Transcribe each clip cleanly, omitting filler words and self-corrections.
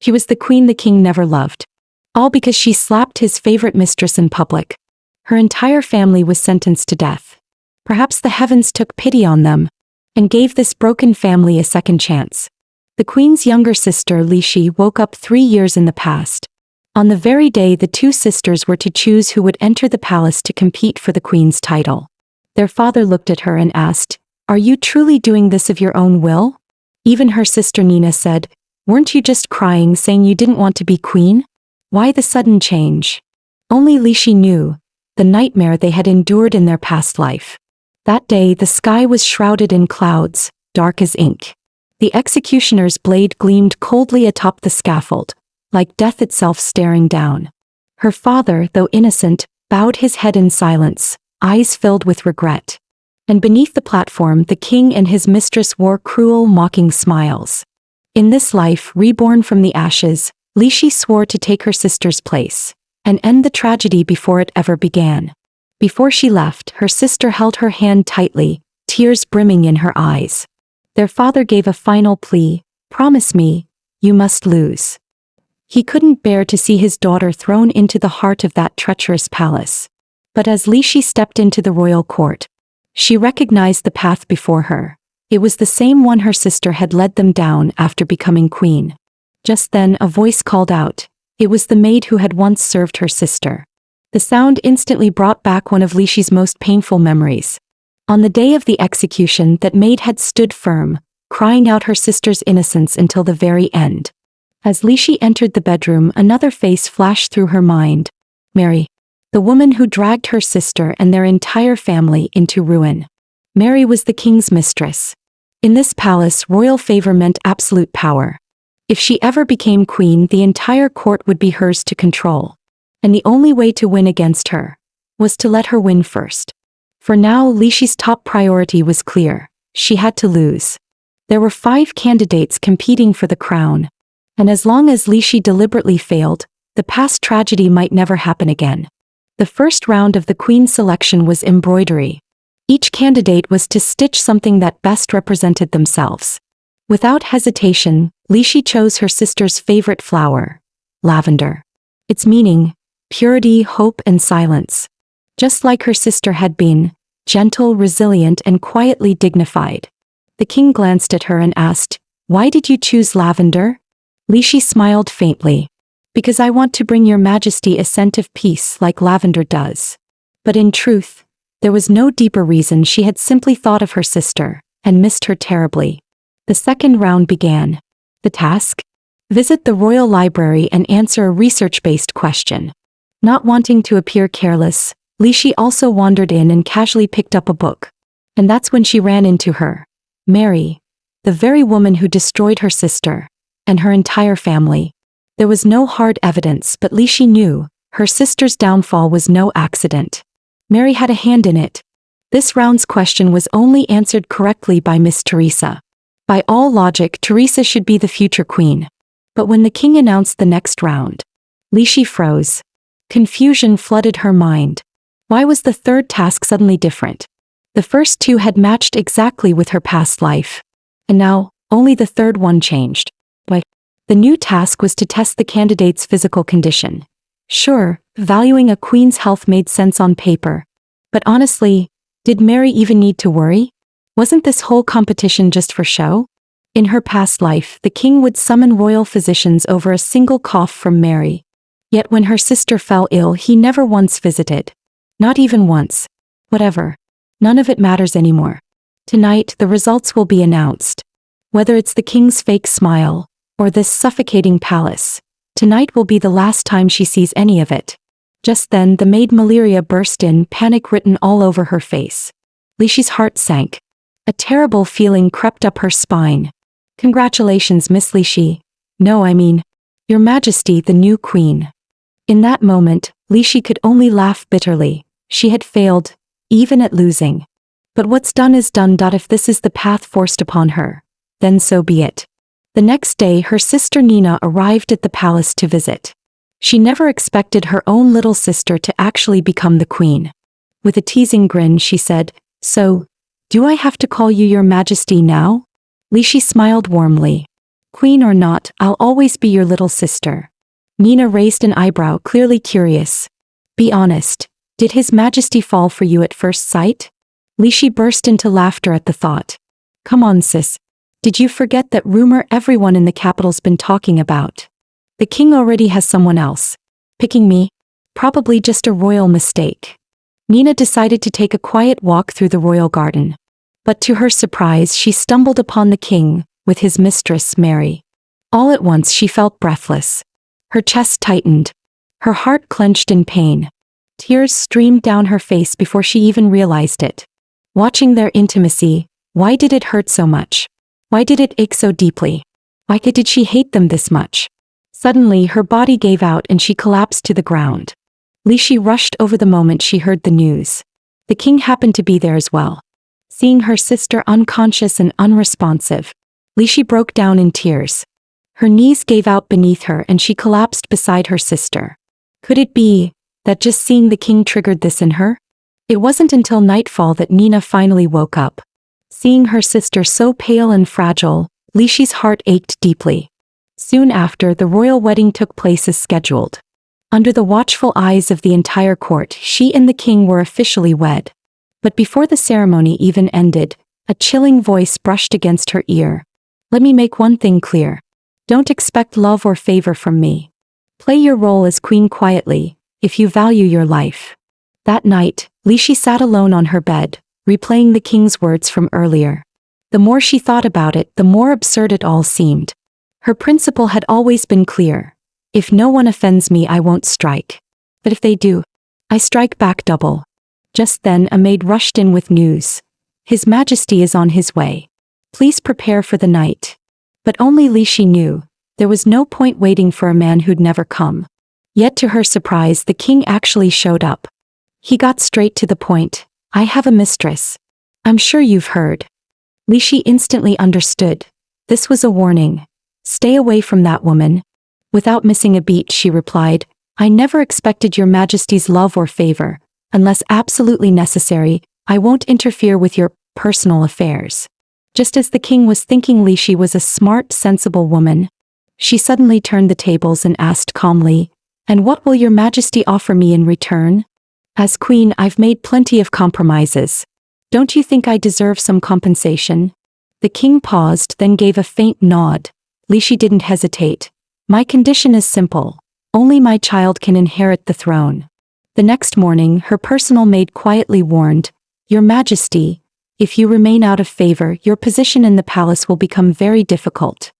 She was the queen the king never loved. All because she slapped his favorite mistress in public. Her entire family was sentenced to death. Perhaps the heavens took pity on them and gave this broken family a second chance. The queen's younger sister Lishi woke up 3 years in the past. On the very day the two sisters were to choose who would enter the palace to compete for the queen's title. Their father looked at her and asked, "Are you truly doing this of your own will?" Even her sister Nina said, "Weren't you just crying saying you didn't want to be queen? Why the sudden change?" Only Lishi knew the nightmare they had endured in their past life. That day the sky was shrouded in clouds, dark as ink. The executioner's blade gleamed coldly atop the scaffold, like death itself staring down. Her father, though innocent, bowed his head in silence, eyes filled with regret. And beneath the platform the king and his mistress wore cruel, mocking smiles. In this life, reborn from the ashes, Lishi swore to take her sister's place and end the tragedy before it ever began. Before she left, her sister held her hand tightly, tears brimming in her eyes. Their father gave a final plea, "Promise me, you must lose." He couldn't bear to see his daughter thrown into the heart of that treacherous palace. But as Lishi stepped into the royal court, she recognized the path before her. It was the same one her sister had led them down after becoming queen. Just then a voice called out. It was the maid who had once served her sister. The sound instantly brought back one of Lishi's most painful memories. On the day of the execution, that maid had stood firm, crying out her sister's innocence until the very end. As Lishi entered the bedroom, another face flashed through her mind. Mary. The woman who dragged her sister and their entire family into ruin. Mary was the king's mistress. In this palace, royal favor meant absolute power. If she ever became queen, the entire court would be hers to control. And the only way to win against her was to let her win first. For now, Lishi's top priority was clear. She had to lose. There were 5 candidates competing for the crown. And as long as Lishi deliberately failed, the past tragedy might never happen again. The first round of the queen's selection was embroidery. Each candidate was to stitch something that best represented themselves. Without hesitation, Lishi chose her sister's favorite flower, lavender. Its meaning, purity, hope, and silence. Just like her sister had been, gentle, resilient, and quietly dignified. The king glanced at her and asked, "Why did you choose lavender?" Lishi smiled faintly. "Because I want to bring your majesty a scent of peace like lavender does." But in truth, there was no deeper reason. She had simply thought of her sister and missed her terribly. The second round began. The task? Visit the royal library and answer a research-based question. Not wanting to appear careless, Lishi also wandered in and casually picked up a book. And that's when she ran into her. Mary, the very woman who destroyed her sister and her entire family. There was no hard evidence, but Lishi knew her sister's downfall was no accident. Mary had a hand in it. This round's question was only answered correctly by Miss Teresa. By all logic, Teresa should be the future queen. But when the king announced the next round, Lishi froze. Confusion flooded her mind. Why was the third task suddenly different? The first 2 had matched exactly with her past life. And now, only the third one changed. Why? The new task was to test the candidate's physical condition. Sure, valuing a queen's health made sense on paper. But honestly, did Mary even need to worry? Wasn't this whole competition just for show? In her past life, the king would summon royal physicians over a single cough from Mary. Yet when her sister fell ill, he never once visited. Not even once. Whatever. None of it matters anymore. Tonight, the results will be announced. Whether it's the king's fake smile or this suffocating palace, tonight will be the last time she sees any of it. Just then, the maid Malaria burst in, panic written all over her face. Lishi's heart sank. A terrible feeling crept up her spine. "Congratulations, Miss Lishi. No, I mean, Your Majesty, the new queen." In that moment, Lishi could only laugh bitterly. She had failed, even at losing. But what's done is done. If this is the path forced upon her, then so be it. The next day, her sister Nina arrived at the palace to visit. She never expected her own little sister to actually become the queen. With a teasing grin, she said, "So, do I have to call you Your Majesty now?" Lishi smiled warmly. Queen or not, I'll always be your little sister. Nina raised an eyebrow, clearly curious. Be honest, did His Majesty fall for you at first sight? Lishi burst into laughter at the thought. Come on, sis. Did you forget that rumor everyone in the capital's been talking about? The king already has someone else. Picking me? Probably just a royal mistake. Nina decided to take a quiet walk through the royal garden. But to her surprise, she stumbled upon the king, with his mistress, Mary. All at once she felt breathless. Her chest tightened. Her heart clenched in pain. Tears streamed down her face before she even realized it. Watching their intimacy, why did it hurt so much? Why did it ache so deeply? Why did she hate them this much? Suddenly her body gave out and she collapsed to the ground. Lishi rushed over the moment she heard the news. The king happened to be there as well. Seeing her sister unconscious and unresponsive, Lishi broke down in tears. Her knees gave out beneath her and she collapsed beside her sister. Could it be that just seeing the king triggered this in her? It wasn't until nightfall that Nina finally woke up. Seeing her sister so pale and fragile, Lishi's heart ached deeply. Soon after, the royal wedding took place as scheduled. Under the watchful eyes of the entire court, she and the king were officially wed. But before the ceremony even ended, a chilling voice brushed against her ear. Let me make one thing clear. Don't expect love or favor from me. Play your role as queen quietly, if you value your life. That night, Lishi sat alone on her bed, replaying the king's words from earlier. The more she thought about it, the more absurd it all seemed. Her principle had always been clear. If no one offends me, I won't strike. But if they do, I strike back double. Just then a maid rushed in with news. His Majesty is on his way. Please prepare for the night. But only Lishi knew, there was no point waiting for a man who'd never come. Yet to her surprise, the king actually showed up. He got straight to the point. I have a mistress. I'm sure you've heard. Lishi instantly understood. This was a warning. Stay away from that woman. Without missing a beat, she replied, I never expected your Majesty's love or favor. Unless absolutely necessary, I won't interfere with your personal affairs. Just as the king was thinking Lishi was a smart, sensible woman, she suddenly turned the tables and asked calmly, And what will your Majesty offer me in return? As queen, I've made plenty of compromises. Don't you think I deserve some compensation? The king paused, then gave a faint nod. Lishi didn't hesitate. My condition is simple. Only my child can inherit the throne. The next morning, her personal maid quietly warned, Your Majesty, if you remain out of favor, your position in the palace will become very difficult.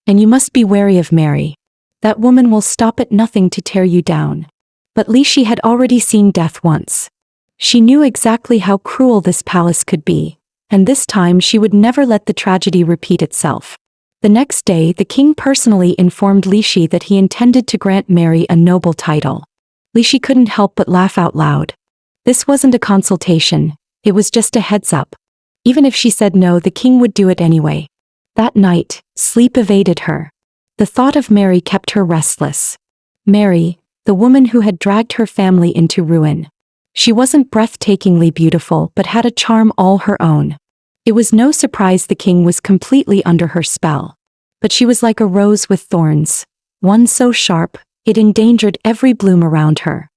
And you must be wary of Mary. That woman will stop at nothing to tear you down. But Lishi had already seen death once. She knew exactly how cruel this palace could be, and this time she would never let the tragedy repeat itself. The next day, the king personally informed Lishi that he intended to grant Mary a noble title. Lishi couldn't help but laugh out loud. This wasn't a consultation, it was just a heads up. Even if she said no, the king would do it anyway. That night, sleep evaded her. The thought of Mary kept her restless. Mary, the woman who had dragged her family into ruin. She wasn't breathtakingly beautiful but had a charm all her own. It was no surprise the king was completely under her spell. But she was like a rose with thorns, one so sharp, it endangered every bloom around her.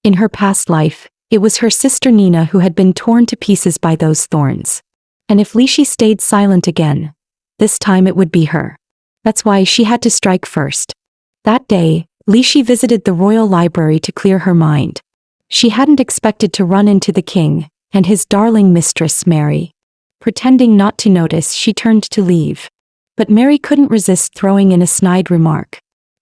In her past life, it was her sister Nina who had been torn to pieces by those thorns. And if Lishi stayed silent again, this time it would be her. That's why she had to strike first. That day, Lishi visited the royal library to clear her mind. She hadn't expected to run into the king and his darling mistress Mary. Pretending not to notice, she turned to leave. But Mary couldn't resist throwing in a snide remark.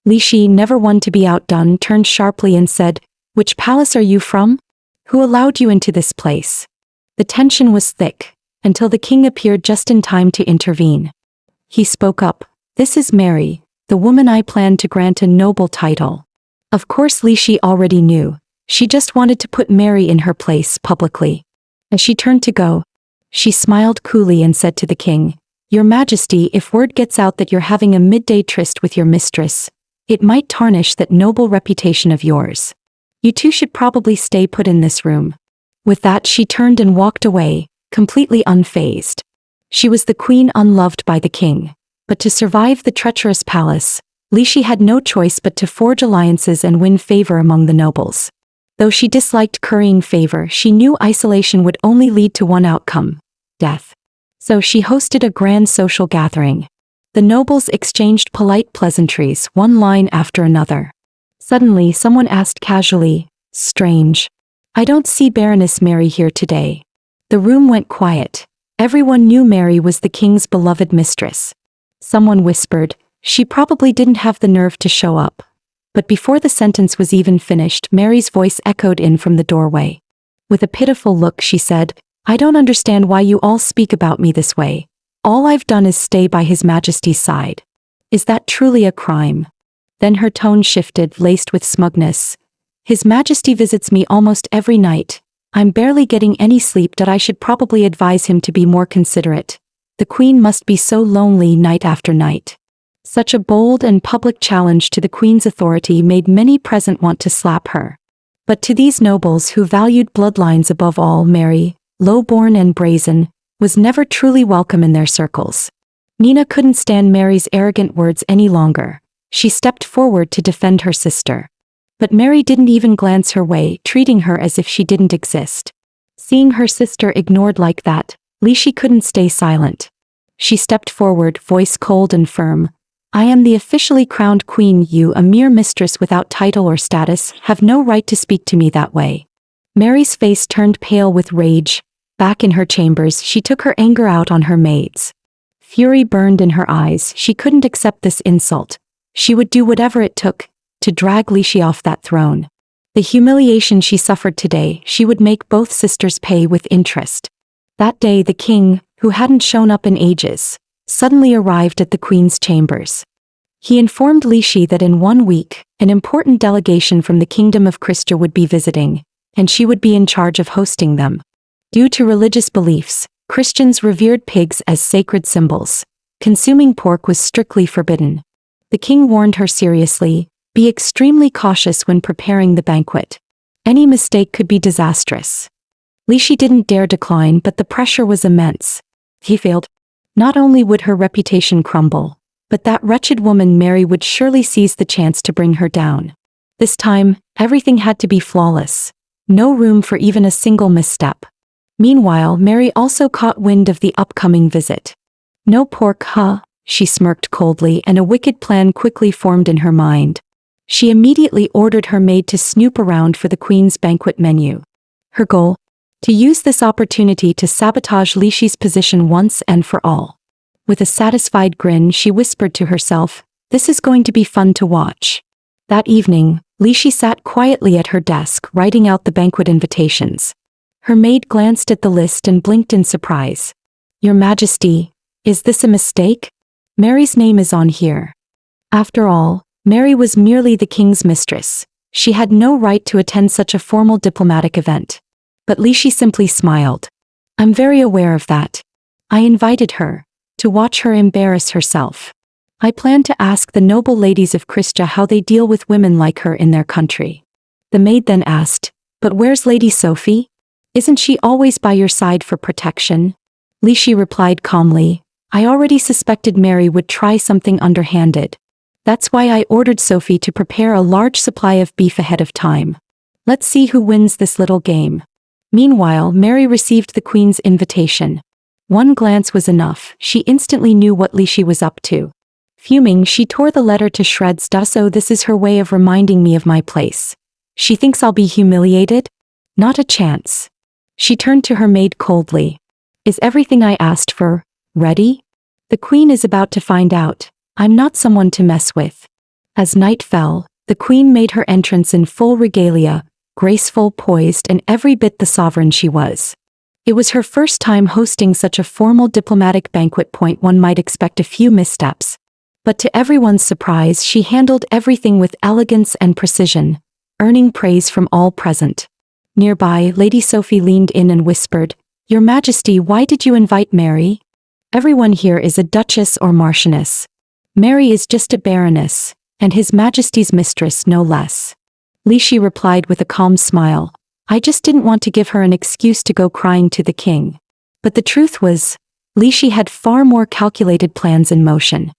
Lishi, never one to be outdone, turned sharply and said, Which palace are you from? Who allowed you into this place? The tension was thick, until the king appeared just in time to intervene. He spoke up, This is Mary, the woman I plan to grant a noble title. Of course Lishi already knew. She just wanted to put Mary in her place publicly. As she turned to go, she smiled coolly and said to the king, Your Majesty, if word gets out that you're having a midday tryst with your mistress, it might tarnish that noble reputation of yours. You two should probably stay put in this room. With that she turned and walked away, completely unfazed. She was the queen unloved by the king. But to survive the treacherous palace, Lishi had no choice but to forge alliances and win favor among the nobles. Though she disliked currying favor, she knew isolation would only lead to one outcome: death. So she hosted a grand social gathering. The nobles exchanged polite pleasantries, one line after another. Suddenly someone asked casually, "Strange. I don't see Baroness Mary here today." The room went quiet. Everyone knew Mary was the king's beloved mistress. Someone whispered, "She probably didn't have the nerve to show up." But before the sentence was even finished, Mary's voice echoed in from the doorway. With a pitiful look, she said, "I don't understand why you all speak about me this way. All I've done is stay by His Majesty's side. Is that truly a crime?" Then her tone shifted, laced with smugness. "His Majesty visits me almost every night. I'm barely getting any sleep that I should probably advise him to be more considerate. The Queen must be so lonely night after night." Such a bold and public challenge to the Queen's authority made many present want to slap her. But to these nobles who valued bloodlines above all, Mary, low-born and brazen, was never truly welcome in their circles. Nina couldn't stand Mary's arrogant words any longer. She stepped forward to defend her sister. But Mary didn't even glance her way, treating her as if she didn't exist. Seeing her sister ignored like that, Lishi couldn't stay silent. She stepped forward, voice cold and firm. "I am the officially crowned queen. You, a mere mistress without title or status, have no right to speak to me that way." Mary's face turned pale with rage. Back in her chambers, she took her anger out on her maids. Fury burned in her eyes. She couldn't accept this insult. She would do whatever it took to drag Lishi off that throne. The humiliation she suffered today, she would make both sisters pay with interest. That day, the king, who hadn't shown up in ages, suddenly arrived at the queen's chambers. He informed Lishi that in 1 week, an important delegation from the kingdom of Christa would be visiting, and she would be in charge of hosting them. Due to religious beliefs, Christians revered pigs as sacred symbols. Consuming pork was strictly forbidden. The king warned her seriously, "Be extremely cautious when preparing the banquet. Any mistake could be disastrous." Lishi didn't dare decline, but the pressure was immense. If he failed, not only would her reputation crumble, but that wretched woman Mary would surely seize the chance to bring her down. This time, everything had to be flawless. No room for even a single misstep. Meanwhile, Mary also caught wind of the upcoming visit. "No pork, huh?" She smirked coldly, and a wicked plan quickly formed in her mind. She immediately ordered her maid to snoop around for the queen's banquet menu. Her goal? To use this opportunity to sabotage Lishi's position once and for all. With a satisfied grin, she whispered to herself, "This is going to be fun to watch." That evening, Lishi sat quietly at her desk, writing out the banquet invitations. Her maid glanced at the list and blinked in surprise. "Your Majesty, is this a mistake? Mary's name is on here." After all, Mary was merely the king's mistress. She had no right to attend such a formal diplomatic event. But Lishi simply smiled. "I'm very aware of that. I invited her to watch her embarrass herself. I plan to ask the noble ladies of Christa how they deal with women like her in their country." The maid then asked, "But where's Lady Sophie? Isn't she always by your side for protection?" Lishi replied calmly, "I already suspected Mary would try something underhanded. That's why I ordered Sophie to prepare a large supply of beef ahead of time. Let's see who wins this little game." Meanwhile, Mary received the queen's invitation. One glance was enough. She instantly knew what Lishi was up to. Fuming, she tore the letter to shreds. "So this is her way of reminding me of my place. She thinks I'll be humiliated? Not a chance." She turned to her maid coldly. "Is everything I asked for ready? The queen is about to find out. I'm not someone to mess with." As night fell, the queen made her entrance in full regalia, graceful, poised, and every bit the sovereign she was. It was her first time hosting such a formal diplomatic banquet. One might expect a few missteps. But to everyone's surprise, she handled everything with elegance and precision, earning praise from all present. Nearby, Lady Sophie leaned in and whispered, "Your Majesty, why did you invite Mary? Everyone here is a duchess or marchioness. Mary is just a baroness, and His Majesty's mistress no less." Lishi replied with a calm smile, "I just didn't want to give her an excuse to go crying to the king." But the truth was, Lishi had far more calculated plans in motion.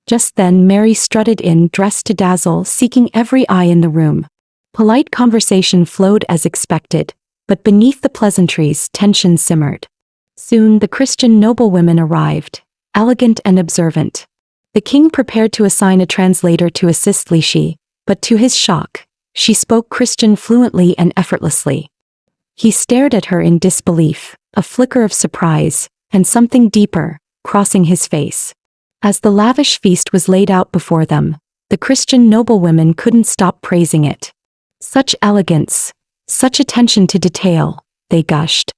Just then Mary strutted in, dressed to dazzle, seeking every eye in the room. Polite conversation flowed as expected, but beneath the pleasantries, tension simmered. Soon the Christian noblewomen arrived, elegant and observant. The king prepared to assign a translator to assist Lishi, but to his shock, she spoke Christian fluently and effortlessly. He stared at her in disbelief, a flicker of surprise, and something deeper, crossing his face. As the lavish feast was laid out before them, the Christian noblewomen couldn't stop praising it. Such elegance, such attention to detail, they gushed.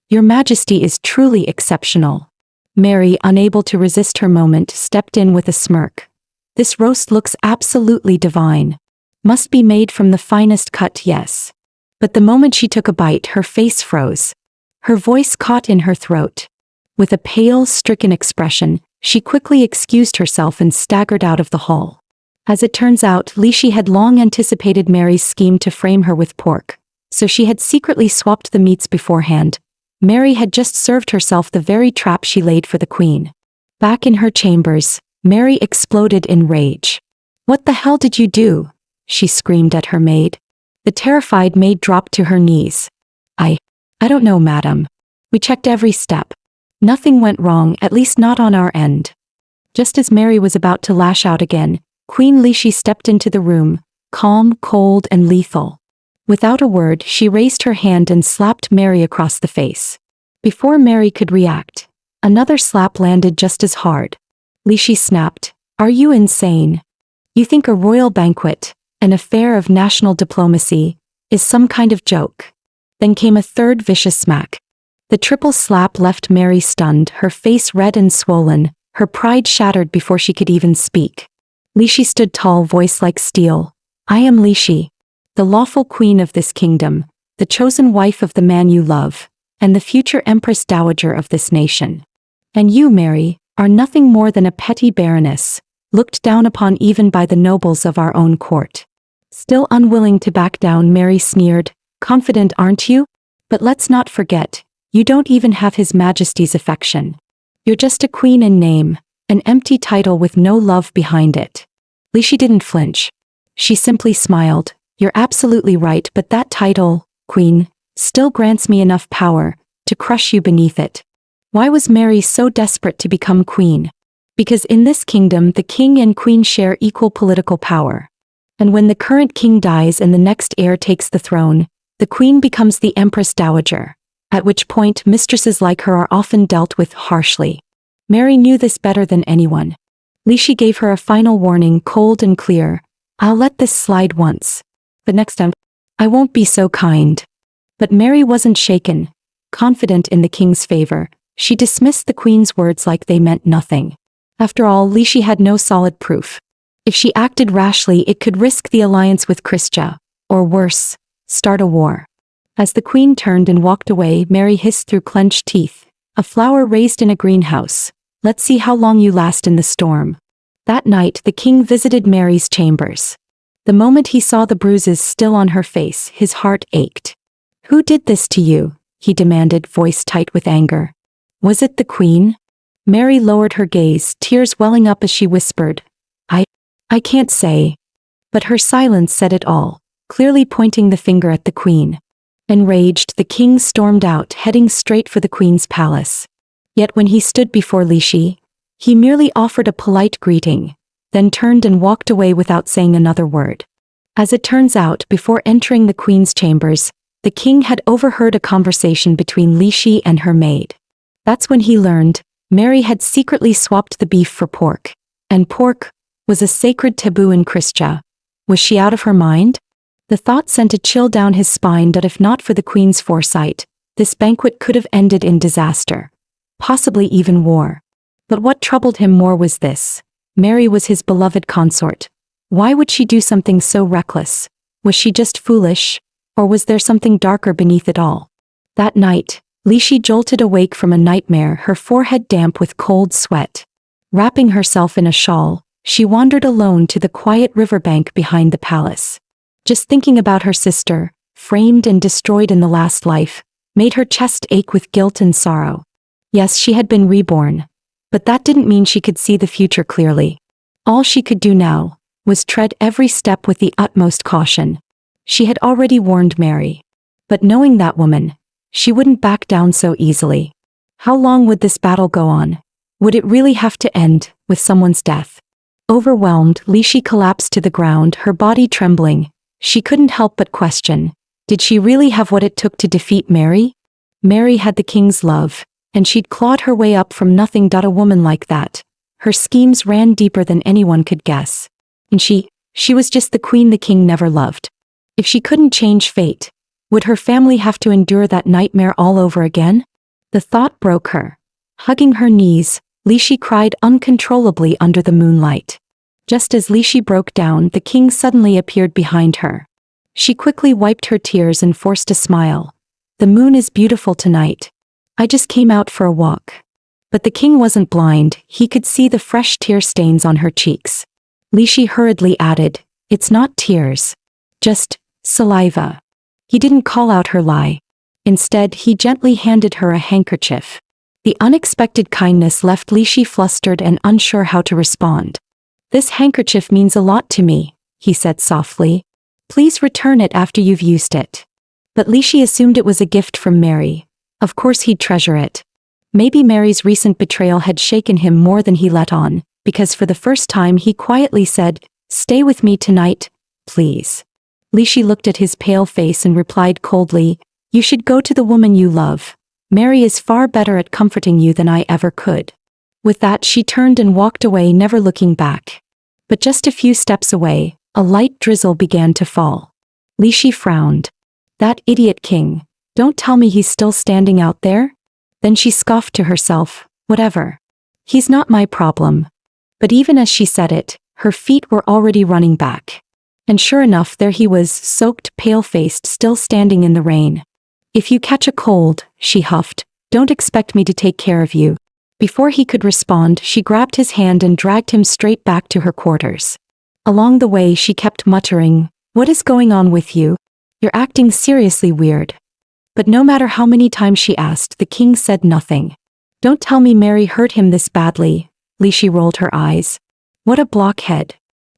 Your Majesty is truly exceptional. Mary, unable to resist her moment, stepped in with a smirk. This roast looks absolutely divine. Must be made from the finest cut, yes. But the moment she took a bite, her face froze. Her voice caught in her throat. With a pale, stricken expression, she quickly excused herself and staggered out of the hall. As it turns out, Lishi had long anticipated Mary's scheme to frame her with pork, so she had secretly swapped the meats beforehand. Mary had just served herself the very trap she laid for the queen. Back in her chambers, Mary exploded in rage. "What the hell did you do?" she screamed at her maid. The terrified maid dropped to her knees. I don't know, madam. We checked every step. Nothing went wrong, at least not on our end." Just as Mary was about to lash out again, Queen Lishi stepped into the room, calm, cold, and lethal. Without a word, she raised her hand and slapped Mary across the face. Before Mary could react, another slap landed just as hard. Lishi snapped, "Are you insane? You think a royal banquet, an affair of national diplomacy, is some kind of joke?" Then came a third vicious smack. The triple slap left Mary stunned, her face red and swollen, her pride shattered before she could even speak. Lishi stood tall, voice like steel. "I am Lishi, the lawful queen of this kingdom, the chosen wife of the man you love, and the future Empress Dowager of this nation. And you, Mary, are nothing more than a petty baroness, looked down upon even by the nobles of our own court." Still unwilling to back down, Mary sneered, "Confident, aren't you? But let's not forget, you don't even have His Majesty's affection. You're just a queen in name, an empty title with no love behind it." Lishi didn't flinch. She simply smiled. "You're absolutely right, but that title, queen, still grants me enough power to crush you beneath it." Why was Mary so desperate to become queen? Because in this kingdom the king and queen share equal political power. And when the current king dies and the next heir takes the throne, the queen becomes the Empress Dowager, at which point mistresses like her are often dealt with harshly. Mary knew this better than anyone. Lishi gave her a final warning, cold and clear. "I'll let this slide once. But next time, I won't be so kind." But Mary wasn't shaken. Confident in the king's favor, she dismissed the queen's words like they meant nothing. After all, Lishi had no solid proof. If she acted rashly, it could risk the alliance with Christia, or worse, start a war. As the queen turned and walked away, Mary hissed through clenched teeth, "A flower raised in a greenhouse. Let's see how long you last in the storm." That night the king visited Mary's chambers. The moment he saw the bruises still on her face, his heart ached. "Who did this to you?" he demanded, voice tight with anger. "Was it the queen?" Mary lowered her gaze, tears welling up as she whispered, I can't say." But her silence said it all, clearly pointing the finger at the queen. Enraged, the king stormed out, heading straight for the queen's palace. Yet when he stood before Lishi, he merely offered a polite greeting, then turned and walked away without saying another word. As it turns out, before entering the queen's chambers, the king had overheard a conversation between Lishi and her maid. That's when he learned Mary had secretly swapped the beef for pork, and pork was a sacred taboo in Christia. Was she out of her mind? The thought sent a chill down his spine that if not for the queen's foresight, this banquet could have ended in disaster, possibly even war. But what troubled him more was this. Mary was his beloved consort. Why would she do something so reckless? Was she just foolish? Or was there something darker beneath it all? That night, Lishi jolted awake from a nightmare, her forehead damp with cold sweat. Wrapping herself in a shawl, she wandered alone to the quiet riverbank behind the palace. Just thinking about her sister, framed and destroyed in the last life, made her chest ache with guilt and sorrow. Yes, she had been reborn, but that didn't mean she could see the future clearly. All she could do now was tread every step with the utmost caution. She had already warned Mary. But knowing that woman, she wouldn't back down so easily. How long would this battle go on? Would it really have to end with someone's death? Overwhelmed, Lishi collapsed to the ground, her body trembling. She couldn't help but question, did she really have what it took to defeat Mary? Mary had the king's love, and she'd clawed her way up from nothing. A woman like that. Her schemes ran deeper than anyone could guess. And she was just the queen the king never loved. If she couldn't change fate, would her family have to endure that nightmare all over again? The thought broke her. Hugging her knees, Lishi cried uncontrollably under the moonlight. Just as Lishi broke down, the king suddenly appeared behind her. She quickly wiped her tears and forced a smile. The moon is beautiful tonight. I just came out for a walk. But the king wasn't blind, he could see the fresh tear stains on her cheeks. Lishi hurriedly added, it's not tears. Just saliva. He didn't call out her lie. Instead, he gently handed her a handkerchief. The unexpected kindness left Lishi flustered and unsure how to respond. This handkerchief means a lot to me, he said softly. Please return it after you've used it. But Lishi assumed it was a gift from Mary. Of course he'd treasure it. Maybe Mary's recent betrayal had shaken him more than he let on, because for the first time he quietly said, stay with me tonight, please. Lishi looked at his pale face and replied coldly, you should go to the woman you love. Mary is far better at comforting you than I ever could. With that she turned and walked away, never looking back. But just a few steps away, a light drizzle began to fall. Lishi frowned. That idiot king. Don't tell me he's still standing out there? Then she scoffed to herself, whatever. He's not my problem. But even as she said it, her feet were already running back. And sure enough, there he was, soaked, pale-faced, still standing in the rain. If you catch a cold, she huffed, don't expect me to take care of you. Before he could respond, she grabbed his hand and dragged him straight back to her quarters. Along the way she kept muttering, what is going on with you? You're acting seriously weird. But no matter how many times she asked, the king said nothing. Don't tell me Mary hurt him this badly. Lishi rolled her eyes. What a blockhead.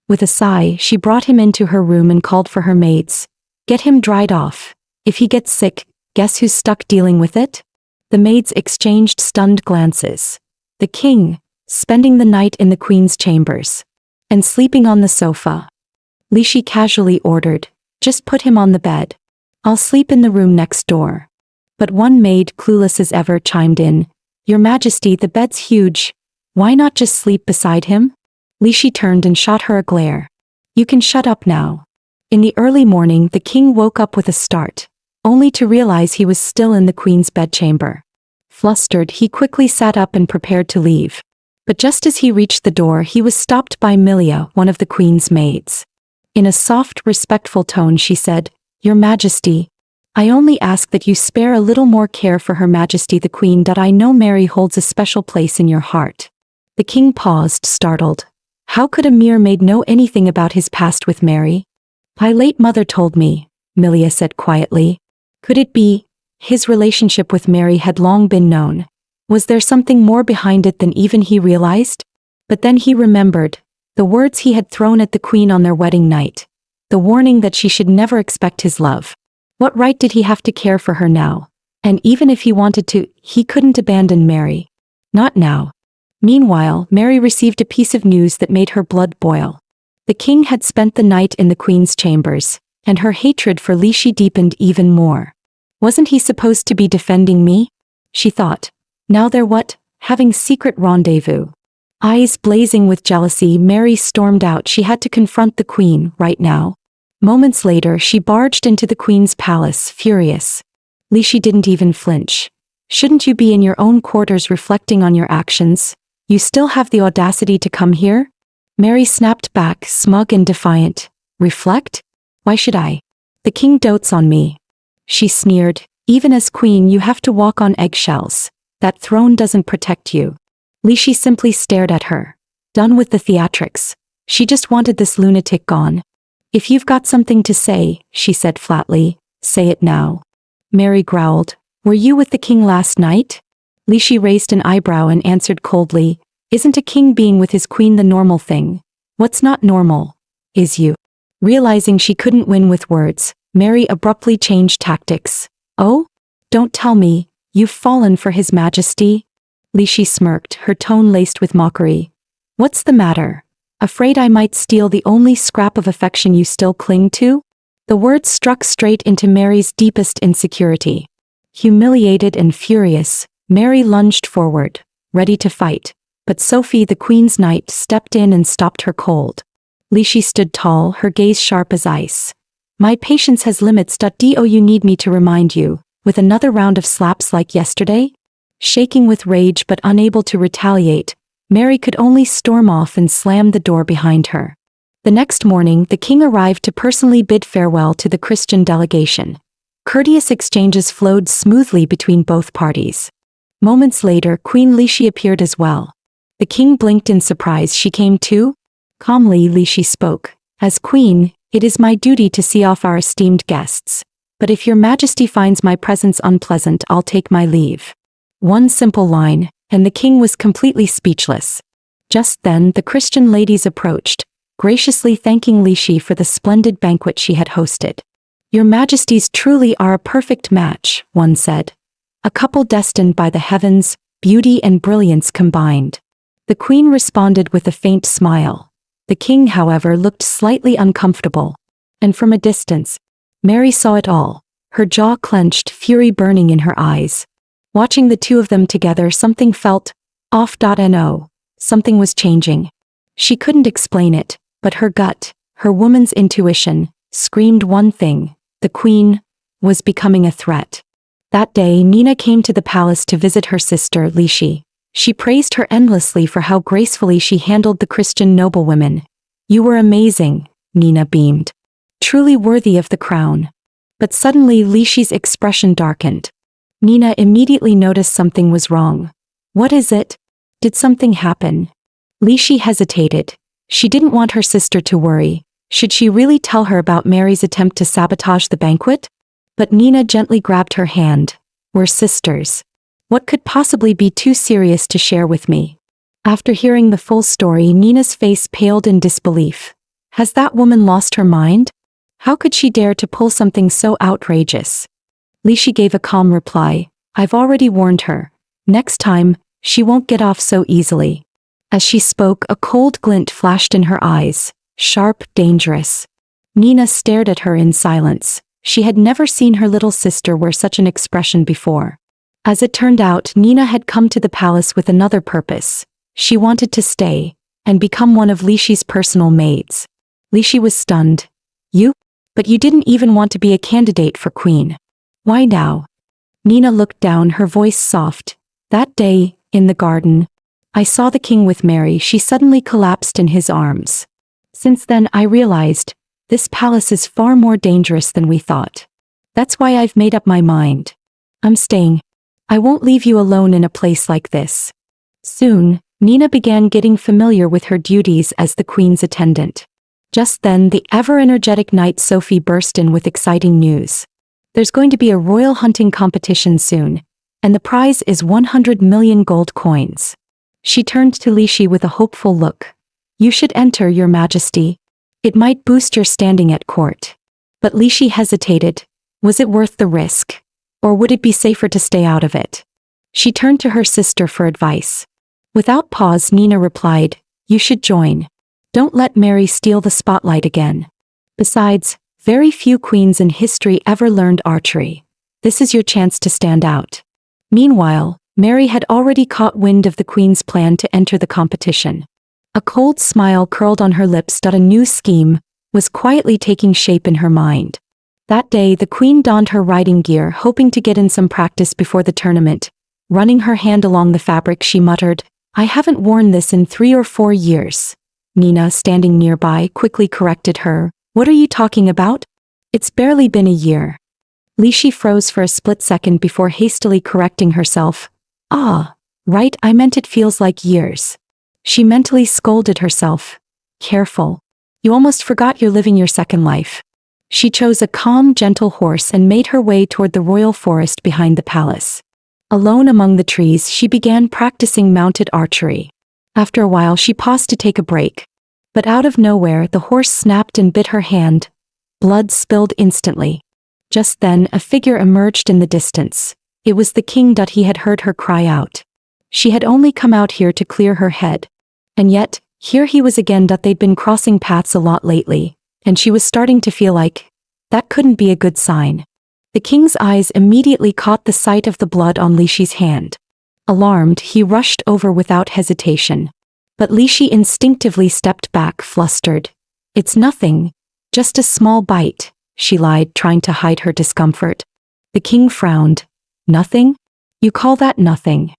With a sigh, she brought him into her room and called for her maids. Get him dried off. If he gets sick, guess who's stuck dealing with it? The maids exchanged stunned glances. The king, spending the night in the queen's chambers. And sleeping on the sofa. Lishi casually ordered, just put him on the bed. I'll sleep in the room next door. But one maid, clueless as ever, chimed in, Your Majesty, the bed's huge. Why not just sleep beside him? Lishi turned and shot her a glare. You can shut up now. In the early morning, the king woke up with a start, only to realize he was still in the queen's bedchamber. Flustered, he quickly sat up and prepared to leave. But just as he reached the door, he was stopped by Milia, one of the queen's maids. In a soft, respectful tone she said, Your Majesty, I only ask that you spare a little more care for Her Majesty the Queen. I know Mary holds a special place in your heart. The king paused, startled. How could a mere maid know anything about his past with Mary? My late mother told me, Milia said quietly. Could it be? His relationship with Mary had long been known. Was there something more behind it than even he realized? But then he remembered the words he had thrown at the queen on their wedding night. The warning that she should never expect his love. What right did he have to care for her now? And even if he wanted to, he couldn't abandon Mary. Not now. Meanwhile, Mary received a piece of news that made her blood boil. The king had spent the night in the queen's chambers, and her hatred for Lishi deepened even more. Wasn't he supposed to be defending me? She thought. Now they're what? Having secret rendezvous. Eyes blazing with jealousy, Mary stormed out. She had to confront the queen right now. Moments later, she barged into the queen's palace, furious. Lishi didn't even flinch. Shouldn't you be in your own quarters reflecting on your actions? You still have the audacity to come here? Mary snapped back, smug and defiant. Reflect? Why should I? The king dotes on me. She sneered. Even as queen, you have to walk on eggshells. That throne doesn't protect you. Lishi simply stared at her. Done with the theatrics. She just wanted this lunatic gone. If you've got something to say, she said flatly, say it now. Mary growled. Were you with the king last night? Lishi raised an eyebrow and answered coldly. Isn't a king being with his queen the normal thing? What's not normal is you. Realizing she couldn't win with words, Mary abruptly changed tactics. Oh? Don't tell me, you've fallen for His Majesty? Li Shi smirked, her tone laced with mockery. What's the matter? Afraid I might steal the only scrap of affection you still cling to? The words struck straight into Mary's deepest insecurity. Humiliated and furious, Mary lunged forward, ready to fight. But Sophie, the Queen's knight, stepped in and stopped her cold. Li Shi stood tall, her gaze sharp as ice. My patience has limits. Do you need me to remind you, with another round of slaps like yesterday? Shaking with rage but unable to retaliate, Mary could only storm off and slam the door behind her. The next morning, the king arrived to personally bid farewell to the Christian delegation. Courteous exchanges flowed smoothly between both parties. Moments later, Queen Li Shi appeared as well. The king blinked in surprise. She came too? Calmly, Li Shi spoke. As queen, it is my duty to see off our esteemed guests. But if your majesty finds my presence unpleasant, I'll take my leave. One simple line, and the king was completely speechless. Just then, the Christian ladies approached, graciously thanking Li Shi for the splendid banquet she had hosted. Your majesties truly are a perfect match, one said. A couple destined by the heavens, beauty and brilliance combined. The queen responded with a faint smile. The king, however, looked slightly uncomfortable. And from a distance, Mary saw it all, her jaw clenched, fury burning in her eyes. Watching the two of them together, something felt off. No, something was changing. She couldn't explain it, but her gut, her woman's intuition, screamed one thing: the queen was becoming a threat. That day, Nina came to the palace to visit her sister, Li Shi. She praised her endlessly for how gracefully she handled the Christian noblewomen. You were amazing, Nina beamed. Truly worthy of the crown. But suddenly Li Shi's expression darkened. Nina immediately noticed something was wrong. What is it? Did something happen? Li Shi hesitated. She didn't want her sister to worry. Should she really tell her about Mary's attempt to sabotage the banquet? But Nina gently grabbed her hand. We're sisters. What could possibly be too serious to share with me? After hearing the full story, Nina's face paled in disbelief. Has that woman lost her mind? How could she dare to pull something so outrageous? Li Shi gave a calm reply. I've already warned her. Next time, she won't get off so easily. As she spoke, a cold glint flashed in her eyes. Sharp, dangerous. Nina stared at her in silence. She had never seen her little sister wear such an expression before. As it turned out, Nina had come to the palace with another purpose. She wanted to stay, and become one of Li Shi's personal maids. Li Shi was stunned. You? But you didn't even want to be a candidate for queen. Why now? Nina looked down, her voice soft. That day, in the garden, I saw the king with Mary. She suddenly collapsed in his arms. Since then I realized, this palace is far more dangerous than we thought. That's why I've made up my mind. I'm staying. I won't leave you alone in a place like this. Soon, Nina began getting familiar with her duties as the queen's attendant. Just then, the ever-energetic knight Sophie burst in with exciting news. There's going to be a royal hunting competition soon, and the prize is 100 million gold coins. She turned to Li Shi with a hopeful look. You should enter, Your Majesty. It might boost your standing at court. But Li Shi hesitated. Was it worth the risk? Or would it be safer to stay out of it? She turned to her sister for advice. Without pause, Nina replied, You should join. Don't let Mary steal the spotlight again. Besides, very few queens in history ever learned archery. This is your chance to stand out. Meanwhile, Mary had already caught wind of the queen's plan to enter the competition. A cold smile curled on her lips. A new scheme was quietly taking shape in her mind. That day, the queen donned her riding gear, hoping to get in some practice before the tournament. Running her hand along the fabric, she muttered, I haven't worn this in 3 or 4 years. Nina, standing nearby, quickly corrected her. What are you talking about? It's barely been a year. Li Shi froze for a split second before hastily correcting herself. Ah, right, I meant it feels like years. She mentally scolded herself. Careful. You almost forgot you're living your second life. She chose a calm, gentle horse and made her way toward the royal forest behind the palace. Alone among the trees, she began practicing mounted archery. After a while, she paused to take a break. But out of nowhere the horse snapped and bit her hand. Blood spilled instantly. Just then a figure emerged in the distance. It was the king. He had heard her cry out. She had only come out here to clear her head. And yet, here he was again. They'd been crossing paths a lot lately, and she was starting to feel like that couldn't be a good sign. The king's eyes immediately caught the sight of the blood on Lixi's hand. Alarmed, he rushed over without hesitation. But Lixi instinctively stepped back, flustered. "It's nothing. Just a small bite," she lied, trying to hide her discomfort. The king frowned. "Nothing? You call that nothing?"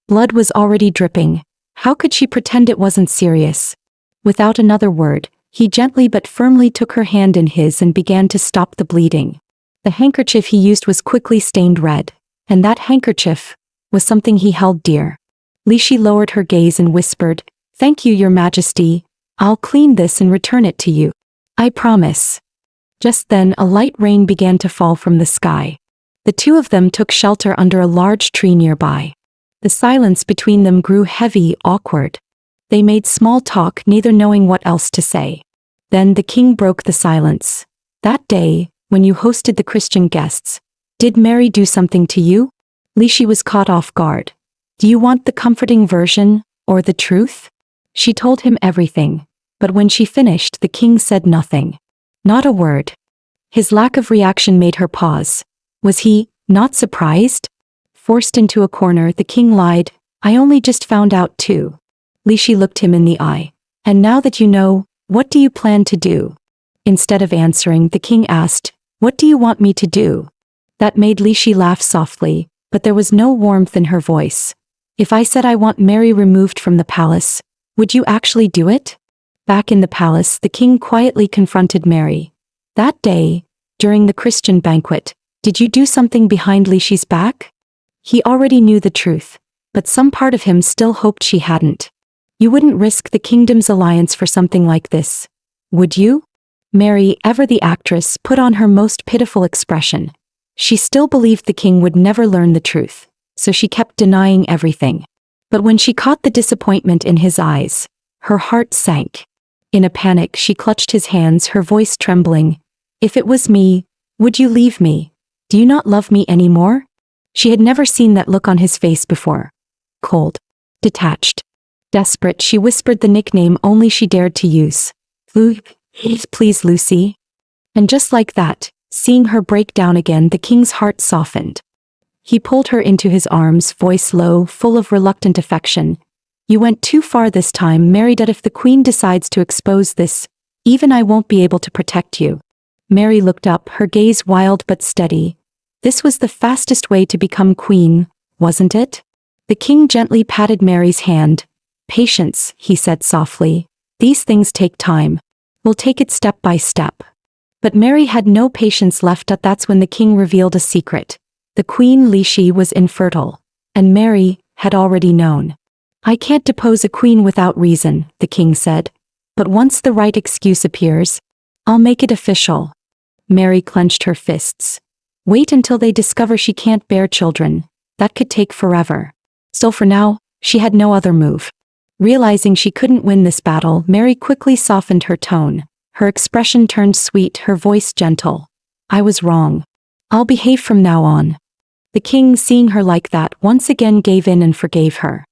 Blood was already dripping. How could she pretend it wasn't serious? Without another word, he gently but firmly took her hand in his and began to stop the bleeding. The handkerchief he used was quickly stained red, and that handkerchief was something he held dear. Lixi lowered her gaze and whispered, "Thank you, Your Majesty. I'll clean this and return it to you. I promise." Just then a light rain began to fall from the sky. The two of them took shelter under a large tree nearby. The silence between them grew heavy, awkward. They made small talk, neither knowing what else to say. Then the king broke the silence. "That day, when you hosted the Christian guests, did Mary do something to you?" Lixi was caught off guard. "Do you want the comforting version, or the truth?" She told him everything, but when she finished the king said nothing. Not a word. His lack of reaction made her pause. Was he not surprised? Forced into a corner, the king lied, "I only just found out too." Lixi looked him in the eye. "And now that you know, what do you plan to do?" Instead of answering, the king asked, "What do you want me to do?" That made Lixi laugh softly, but there was no warmth in her voice. "If I said I want Mary removed from the palace, would you actually do it?" Back in the palace, the king quietly confronted Mary. "That day, during the Christian banquet, did you do something behind Lixi's back?" He already knew the truth, but some part of him still hoped she hadn't. "You wouldn't risk the kingdom's alliance for something like this, would you?" Mary, ever the actress, put on her most pitiful expression. She still believed the king would never learn the truth, so she kept denying everything. But when she caught the disappointment in his eyes, her heart sank. In a panic, she clutched his hands, her voice trembling. "If it was me, would you leave me? Do you not love me anymore?" She had never seen that look on his face before. Cold. Detached. Desperate, she whispered the nickname only she dared to use. "Please, Lucy." And just like that, seeing her break down again, the king's heart softened. He pulled her into his arms, voice low, full of reluctant affection. "You went too far this time, Mary. That if the queen decides to expose this, even I won't be able to protect you." Mary looked up, her gaze wild but steady. "This was the fastest way to become queen, wasn't it?" The king gently patted Mary's hand. "Patience," he said softly. "These things take time. We'll take it step by step." But Mary had no patience left. That's when the king revealed a secret. The queen Lixi was infertile, and Mary had already known. "I can't depose a queen without reason," the king said. "But once the right excuse appears, I'll make it official." Mary clenched her fists. "Wait until they discover she can't bear children. That could take forever." Still, for now, she had no other move. Realizing she couldn't win this battle, Mary quickly softened her tone. Her expression turned sweet, her voice gentle. "I was wrong. I'll behave from now on." The king, seeing her like that, once again gave in and forgave her.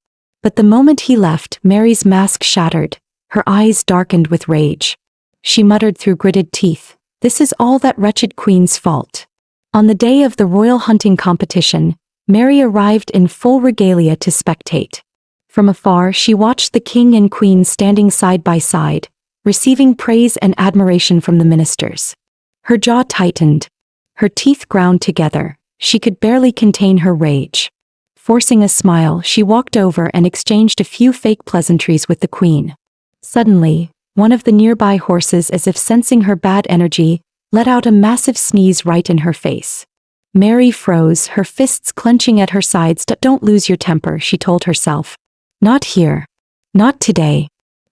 But the moment he left, Mary's mask shattered. Her eyes darkened with rage. She muttered through gritted teeth, "This is all that wretched queen's fault." On the day of the royal hunting competition, Mary arrived in full regalia to spectate. From afar, she watched the king and queen standing side by side, receiving praise and admiration from the ministers. Her jaw tightened. Her teeth ground together. She could barely contain her rage. Forcing a smile, she walked over and exchanged a few fake pleasantries with the queen. Suddenly, one of the nearby horses, as if sensing her bad energy, let out a massive sneeze right in her face. Mary froze, her fists clenching at her sides. "Don't lose your temper," she told herself. "Not here. Not today."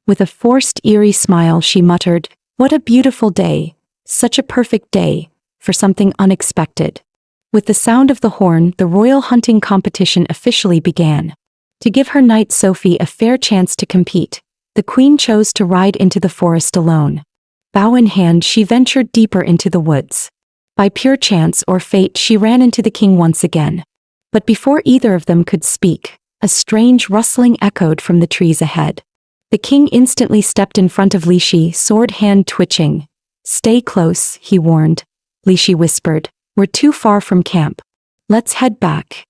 With a forced, eerie smile, she muttered, "What a beautiful day. Such a perfect day for something unexpected." With the sound of the horn, the royal hunting competition officially began. To give her knight Sophie a fair chance to compete, The queen chose to ride into the forest alone. Bow in hand, she ventured deeper into the woods. By pure chance or fate, she ran into the king once again. But before either of them could speak, a strange rustling echoed from the trees ahead. The king instantly stepped in front of Li Shi, sword hand twitching. "Stay close," he warned. Li Shi whispered, "We're too far from camp. Let's head back."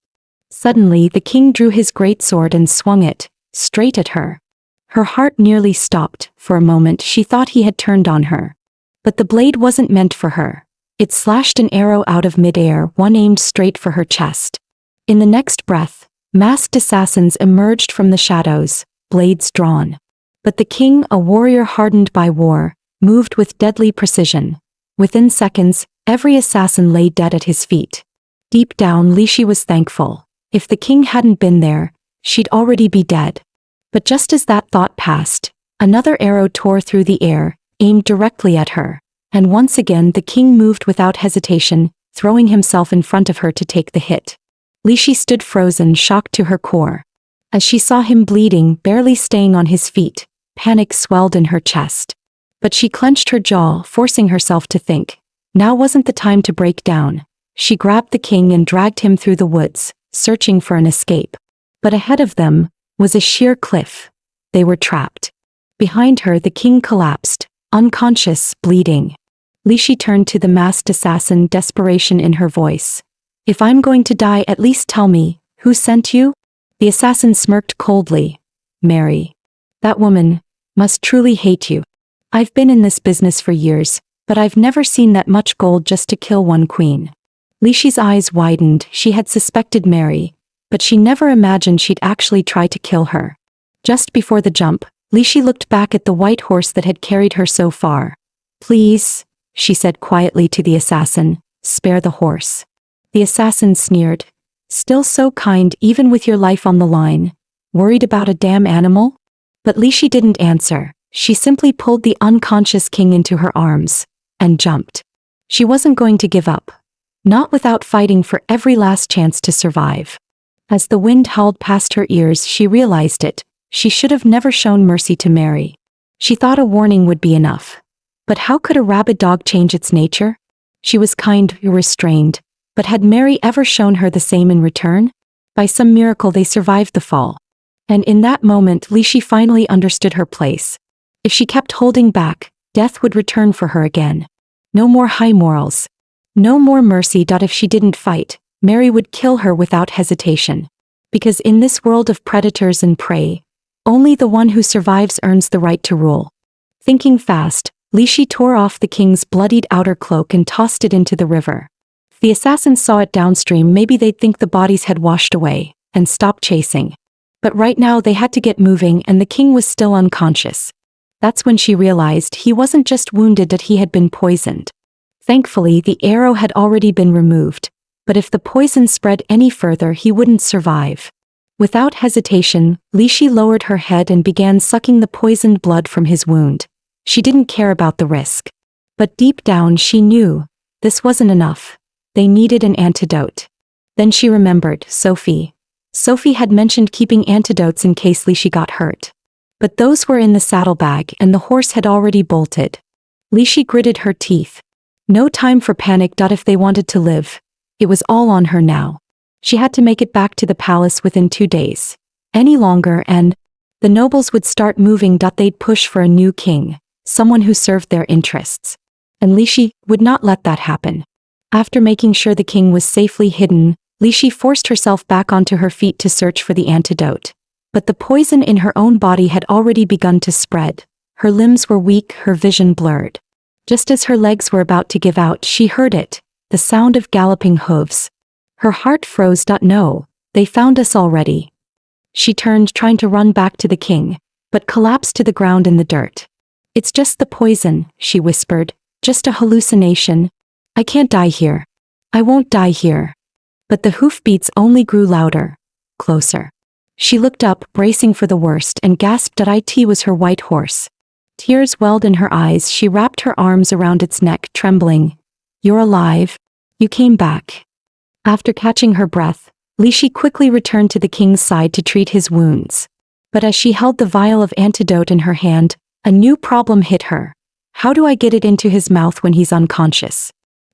Suddenly the king drew his great sword and swung it, straight at her. Her heart nearly stopped. For a moment she thought he had turned on her. But the blade wasn't meant for her. It slashed an arrow out of midair, one aimed straight for her chest. In the next breath, masked assassins emerged from the shadows, blades drawn. But the king, a warrior hardened by war, moved with deadly precision. Within seconds, every assassin lay dead at his feet. Deep down, Li Shi was thankful. If the king hadn't been there, she'd already be dead. But just as that thought passed, another arrow tore through the air, aimed directly at her. And once again the king moved without hesitation, throwing himself in front of her to take the hit. Li Shi stood frozen, shocked to her core. As she saw him bleeding, barely staying on his feet, panic swelled in her chest. But she clenched her jaw, forcing herself to think. Now wasn't the time to break down. She grabbed the king and dragged him through the woods, searching for an escape. But ahead of them was a sheer cliff. They were trapped. Behind her the king collapsed, unconscious, bleeding. Li Shi turned to the masked assassin, desperation in her voice. "If I'm going to die, at least tell me, who sent you?" The assassin smirked coldly. "Mary. That woman must truly hate you. I've been in this business for years, but I've never seen that much gold just to kill one queen." Li Shi's eyes widened. She had suspected Mary, but she never imagined she'd actually try to kill her. Just before the jump, Li Shi looked back at the white horse that had carried her so far. "Please," she said quietly to the assassin, "spare the horse." The assassin sneered. "Still so kind even with your life on the line? Worried about a damn animal?" But Li Shi didn't answer. She simply pulled the unconscious king into her arms and jumped. She wasn't going to give up. Not without fighting for every last chance to survive. As the wind howled past her ears, she realized it. She should have never shown mercy to Mary. She thought a warning would be enough. But how could a rabid dog change its nature? She was kind, restrained. But had Mary ever shown her the same in return? By some miracle they survived the fall. And in that moment Li Shi finally understood her place. If she kept holding back, death would return for her again. No more high morals. No more mercy. If she didn't fight, Mary would kill her without hesitation. Because in this world of predators and prey, only the one who survives earns the right to rule. Thinking fast, Li Shi tore off the king's bloodied outer cloak and tossed it into the river. If the assassins saw it downstream, maybe they'd think the bodies had washed away and stopped chasing. But right now they had to get moving, and the king was still unconscious. That's when she realized he wasn't just wounded, that he had been poisoned. Thankfully, the arrow had already been removed, but if the poison spread any further, he wouldn't survive. Without hesitation, Li Shi lowered her head and began sucking the poisoned blood from his wound. She didn't care about the risk. But deep down she knew this wasn't enough. They needed an antidote. Then she remembered Sophie. Sophie had mentioned keeping antidotes in case Li Shi got hurt. But those were in the saddlebag and the horse had already bolted. Li Shi gritted her teeth. No time for panic. If they wanted to live, it was all on her now. She had to make it back to the palace within 2 days. Any longer and the nobles would start moving. They'd push for a new king, someone who served their interests. And Li Shi would not let that happen. After making sure the king was safely hidden, Li Shi forced herself back onto her feet to search for the antidote. But the poison in her own body had already begun to spread. Her limbs were weak, her vision blurred. Just as her legs were about to give out, she heard it, the sound of galloping hooves. Her heart froze. No, they found us already. She turned, trying to run back to the king, but collapsed to the ground in the dirt. "It's just the poison," she whispered. "Just a hallucination. I can't die here. I won't die here." But the hoofbeats only grew louder, closer. She looked up, bracing for the worst, and gasped that it was her white horse. Tears welled in her eyes. She wrapped her arms around its neck, trembling. "You're alive. You came back." After catching her breath, Li Shi quickly returned to the king's side to treat his wounds. But as she held the vial of antidote in her hand, a new problem hit her. How do I get it into his mouth when he's unconscious?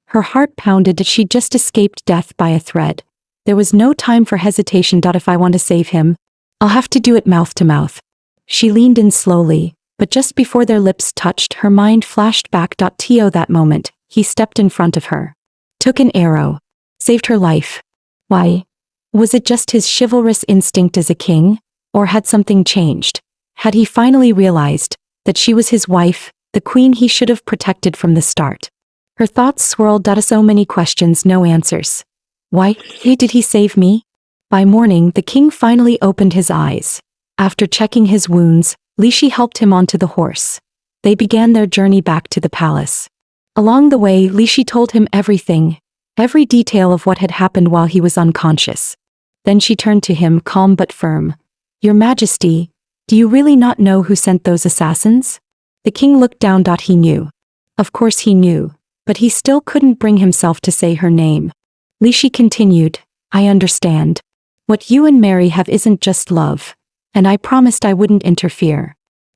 Her heart pounded as she'd just escaped death by a thread. There was no time for hesitation. If I want to save him, I'll have to do it mouth to mouth. She leaned in slowly, but just before their lips touched, her mind flashed back. To that moment, he stepped in front of her. Took an arrow. Saved her life. Why? Was it just his chivalrous instinct as a king? Or had something changed? Had he finally realized that she was his wife, the queen he should have protected from the start? Her thoughts swirled. So many questions, no answers. Why did he save me? By morning, the king finally opened his eyes. After checking his wounds, Lishi helped him onto the horse. They began their journey back to the palace. Along the way, Lishi told him everything, every detail of what had happened while he was unconscious. Then she turned to him, calm but firm. Your Majesty, do you really not know who sent those assassins? The king looked down. He knew. Of course he knew, but he still couldn't bring himself to say her name. Lishi continued, I understand. What you and Mary have isn't just love, and I promised I wouldn't interfere.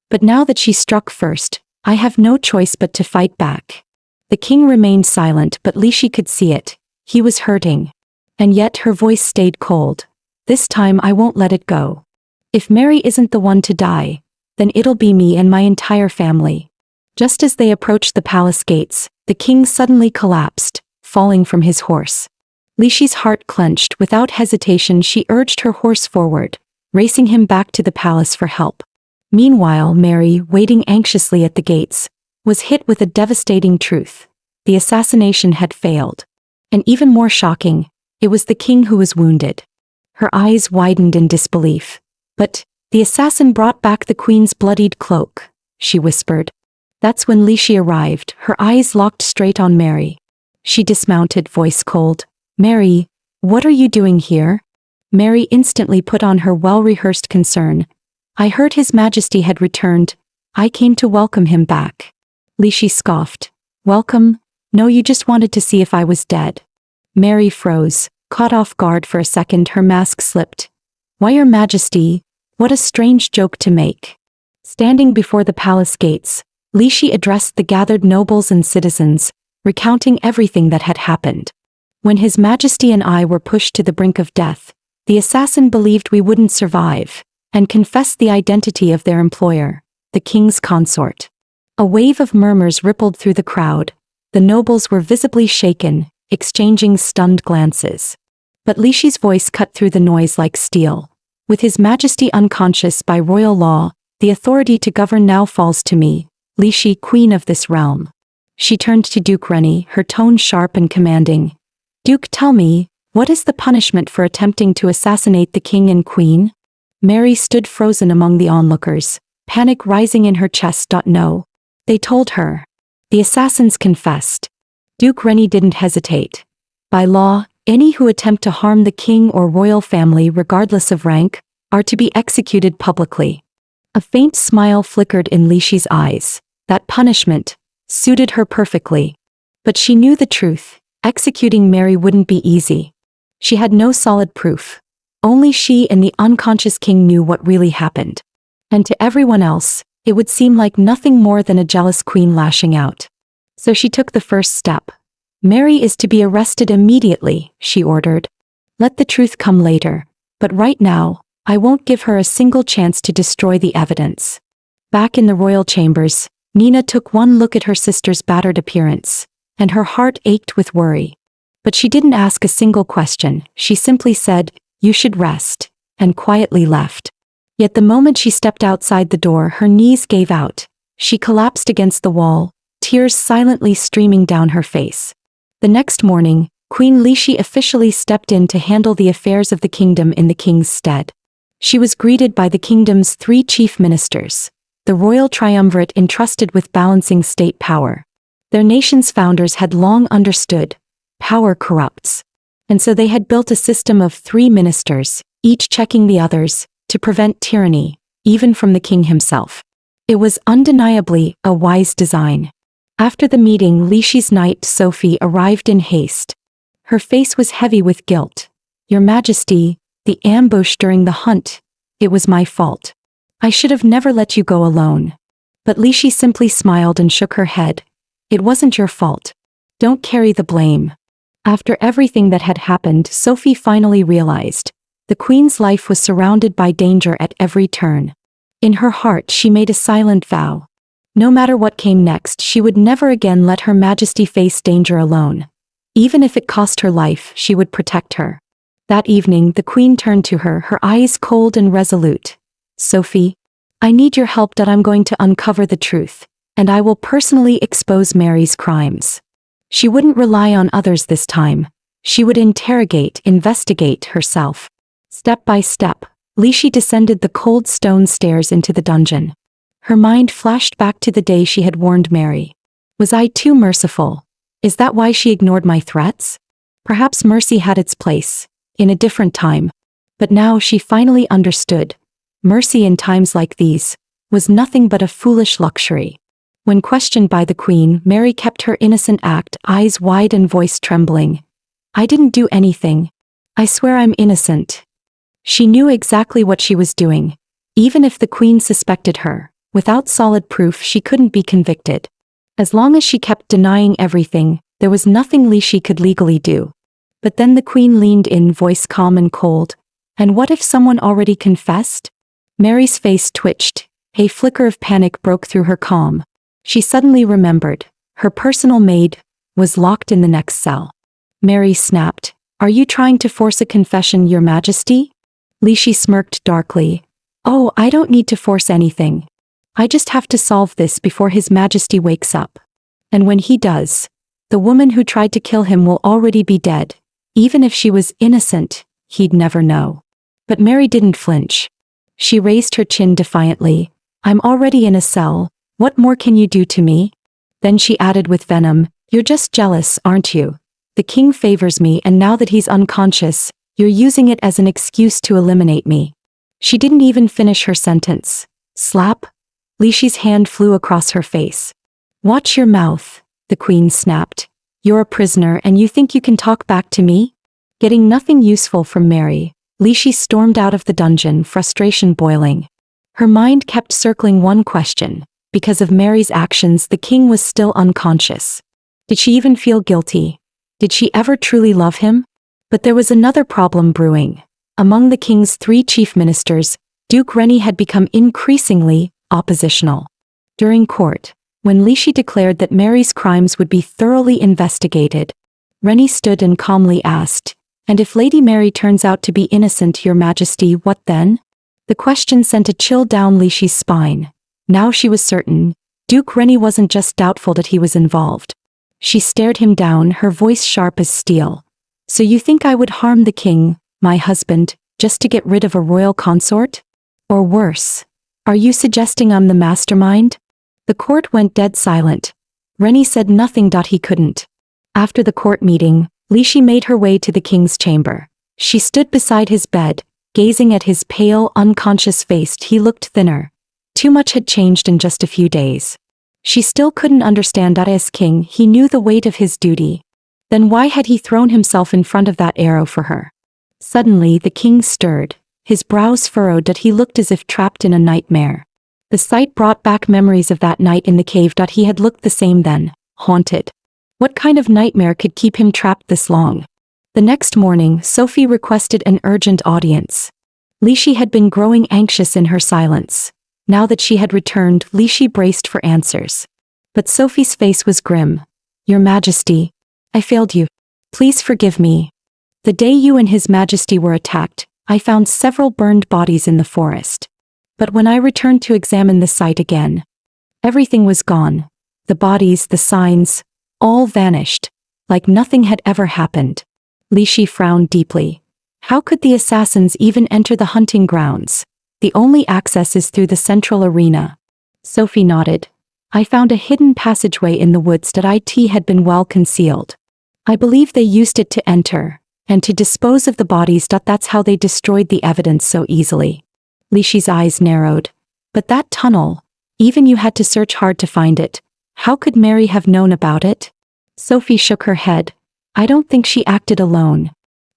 But now that she struck first, I have no choice but to fight back. The king remained silent, but Lishi could see it. He was hurting. And yet her voice stayed cold. This time I won't let it go. If Mary isn't the one to die, then it'll be me and my entire family. Just as they approached the palace gates, the king suddenly collapsed, falling from his horse. Lishi's heart clenched. Without hesitation, she urged her horse forward, racing him back to the palace for help. Meanwhile, Mary, waiting anxiously at the gates, was hit with a devastating truth. The assassination had failed. And even more shocking, it was the king who was wounded. Her eyes widened in disbelief. But the assassin brought back the queen's bloodied cloak, she whispered. That's when Lishi arrived, her eyes locked straight on Mary. She dismounted, voice cold. Mary, what are you doing here? Mary instantly put on her well-rehearsed concern. I heard His Majesty had returned. I came to welcome him back. Lishi scoffed. Welcome? No, you just wanted to see if I was dead. Mary froze, caught off guard for a second. Her mask slipped. Why, Your Majesty? What a strange joke to make. Standing before the palace gates, Lishi addressed the gathered nobles and citizens, recounting everything that had happened. When His Majesty and I were pushed to the brink of death, the assassin believed we wouldn't survive, and confessed the identity of their employer, the king's consort. A wave of murmurs rippled through the crowd. The nobles were visibly shaken, exchanging stunned glances. But Lishi's voice cut through the noise like steel. With His Majesty unconscious by royal law, the authority to govern now falls to me, Lishi, queen of this realm. She turned to Duke Rennie, her tone sharp and commanding. Duke, tell me, what is the punishment for attempting to assassinate the king and queen? Mary stood frozen among the onlookers, panic rising in her chest. No. They told her. The assassins confessed. Duke Rennie didn't hesitate. By law, any who attempt to harm the king or royal family regardless of rank, are to be executed publicly. A faint smile flickered in Lishi's eyes. That punishment suited her perfectly. But she knew the truth. Executing Mary wouldn't be easy. She had no solid proof. Only she and the unconscious king knew what really happened. And to everyone else, it would seem like nothing more than a jealous queen lashing out. So she took the first step. Mary is to be arrested immediately, she ordered. Let the truth come later. But right now, I won't give her a single chance to destroy the evidence. Back in the royal chambers, Nina took one look at her sister's battered appearance, and her heart ached with worry. But she didn't ask a single question. She simply said, "You should rest," and quietly left. Yet the moment she stepped outside the door, her knees gave out. She collapsed against the wall, tears silently streaming down her face. The next morning, Queen Lishi officially stepped in to handle the affairs of the kingdom in the king's stead. She was greeted by the kingdom's 3 chief ministers, the royal triumvirate entrusted with balancing state power. Their nation's founders had long understood, power corrupts. And so they had built a system of 3 ministers, each checking the others, to prevent tyranny, even from the king himself. It was undeniably a wise design. After the meeting, Lishi's knight Sophie arrived in haste. Her face was heavy with guilt. "Your Majesty, the ambush during the hunt, it was my fault. I should have never let you go alone. But Li Shi simply smiled and shook her head. It wasn't your fault. Don't carry the blame. After everything that had happened, Sophie finally realized. The queen's life was surrounded by danger at every turn. In her heart she made a silent vow. No matter what came next, she would never again let Her Majesty face danger alone. Even if it cost her life, she would protect her. That evening the queen turned to her, her eyes cold and resolute. Sophie, I need your help that I'm going to uncover the truth, and I will personally expose Mary's crimes. She wouldn't rely on others this time. She would investigate herself. Step by step, Li Shi descended the cold stone stairs into the dungeon. Her mind flashed back to the day she had warned Mary. Was I too merciful? Is that why she ignored my threats? Perhaps mercy had its place, in a different time. But now she finally understood. Mercy in times like these was nothing but a foolish luxury. When questioned by the queen, Mary kept her innocent act, eyes wide and voice trembling. I didn't do anything. I swear I'm innocent. She knew exactly what she was doing. Even if the queen suspected her, without solid proof she couldn't be convicted. As long as she kept denying everything, there was nothing Li Shi could legally do. But then the queen leaned in, voice calm and cold. And what if someone already confessed? Mary's face twitched. A flicker of panic broke through her calm. She suddenly remembered. Her personal maid was locked in the next cell. Mary snapped. Are you trying to force a confession, Your Majesty? Li Shi smirked darkly. Oh, I don't need to force anything. I just have to solve this before His Majesty wakes up. And when he does, the woman who tried to kill him will already be dead. Even if she was innocent, he'd never know. But Mary didn't flinch. She raised her chin defiantly. I'm already in a cell. What more can you do to me? Then she added with venom, you're just jealous, aren't you? The king favors me, and now that he's unconscious, you're using it as an excuse to eliminate me. She didn't even finish her sentence. Slap? Li Shi's hand flew across her face. Watch your mouth, the queen snapped. You're a prisoner and you think you can talk back to me? Getting nothing useful from Mary, Li Shi stormed out of the dungeon, frustration boiling. Her mind kept circling one question. Because of Mary's actions, the king was still unconscious. Did she even feel guilty? Did she ever truly love him? But there was another problem brewing. Among the king's 3 chief ministers, Duke Rennie had become increasingly oppositional. During court, when Li Shi declared that Mary's crimes would be thoroughly investigated, Rennie stood and calmly asked, and if Lady Mary turns out to be innocent, Your Majesty, what then? The question sent a chill down Li Shi's spine. Now she was certain. Duke Rennie wasn't just doubtful that he was involved. She stared him down, her voice sharp as steel. So you think I would harm the king, my husband, just to get rid of a royal consort? Or worse? Are you suggesting I'm the mastermind? The court went dead silent. Rennie said nothing. He couldn't. After the court meeting, Li Shi made her way to the king's chamber. She stood beside his bed, gazing at his pale, unconscious face. He looked thinner. Too much had changed in just a few days. She still couldn't understand that as king he knew the weight of his duty. Then why had he thrown himself in front of that arrow for her? Suddenly the king stirred. His brows furrowed. He looked as if trapped in a nightmare. The sight brought back memories of that night in the cave. He had looked the same then, haunted. What kind of nightmare could keep him trapped this long? The next morning, Sophie requested an urgent audience. Li Shi had been growing anxious in her silence. Now that she had returned, Li Shi braced for answers. But Sophie's face was grim. Your Majesty, I failed you. Please forgive me. The day you and His Majesty were attacked, I found several burned bodies in the forest. But when I returned to examine the site again, everything was gone. The bodies, the signs, all vanished, like nothing had ever happened. Li Shi frowned deeply. How could the assassins even enter the hunting grounds? The only access is through the central arena. Sophie nodded. I found a hidden passageway in the woods that it had been well concealed. I believe they used it to enter, and to dispose of the bodies. That's how they destroyed the evidence so easily. Li Shi's eyes narrowed. But that tunnel, even you had to search hard to find it. How could Mary have known about it? Sophie shook her head. I don't think she acted alone.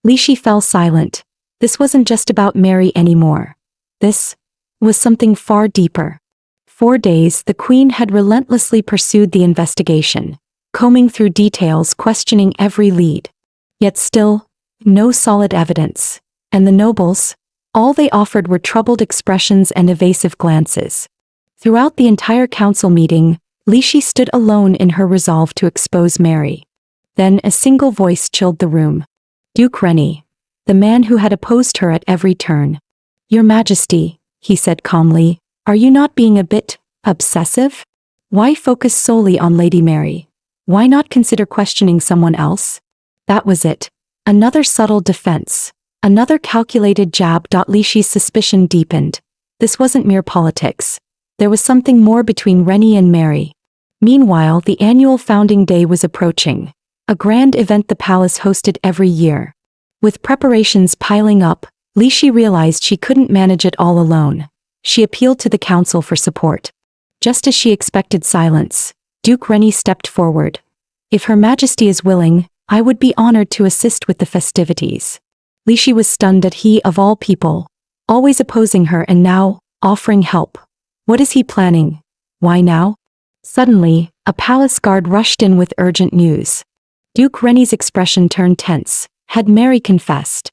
Li Shi fell silent. This wasn't just about Mary anymore. This was something far deeper. For days, the queen had relentlessly pursued the investigation, combing through details, questioning every lead. Yet still, no solid evidence. And the nobles? All they offered were troubled expressions and evasive glances. Throughout the entire council meeting, Lishi stood alone in her resolve to expose Mary. Then a single voice chilled the room. Duke Rennie, the man who had opposed her at every turn. Your Majesty, he said calmly, are you not being a bit obsessive? Why focus solely on Lady Mary? Why not consider questioning someone else? That was it. Another subtle defense. Another calculated jab. Lishi's suspicion deepened. This wasn't mere politics. There was something more between Rennie and Mary. Meanwhile, the annual founding day was approaching. A grand event the palace hosted every year. With preparations piling up, Lishi realized she couldn't manage it all alone. She appealed to the council for support. Just as she expected silence, Duke Rennie stepped forward. If Her Majesty is willing, I would be honored to assist with the festivities. Lishi was stunned at he, of all people, always opposing her and now, offering help. What is he planning? Why now? Suddenly, a palace guard rushed in with urgent news. Duke Rennie's expression turned tense. Had Mary confessed?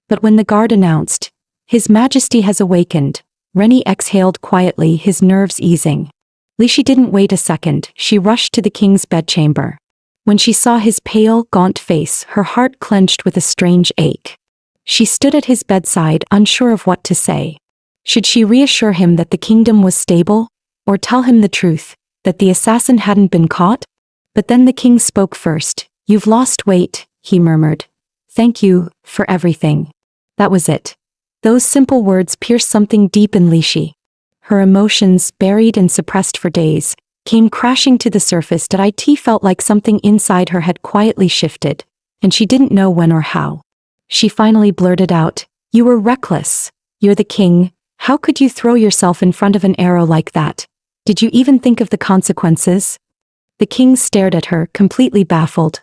But when the guard announced, His Majesty has awakened, Rennie exhaled quietly, his nerves easing. Lishi didn't wait a second, she rushed to the king's bedchamber. When she saw his pale, gaunt face, her heart clenched with a strange ache. She stood at his bedside, unsure of what to say. Should she reassure him that the kingdom was stable, or tell him the truth, that the assassin hadn't been caught? But then the king spoke first. You've lost weight, he murmured. Thank you, for everything. That was it. Those simple words pierced something deep in Lishi. Her emotions, buried and suppressed for days, came crashing to the surface. It felt like something inside her had quietly shifted, and she didn't know when or how. She finally blurted out, You were reckless. You're the king. How could you throw yourself in front of an arrow like that? Did you even think of the consequences? The king stared at her, completely baffled.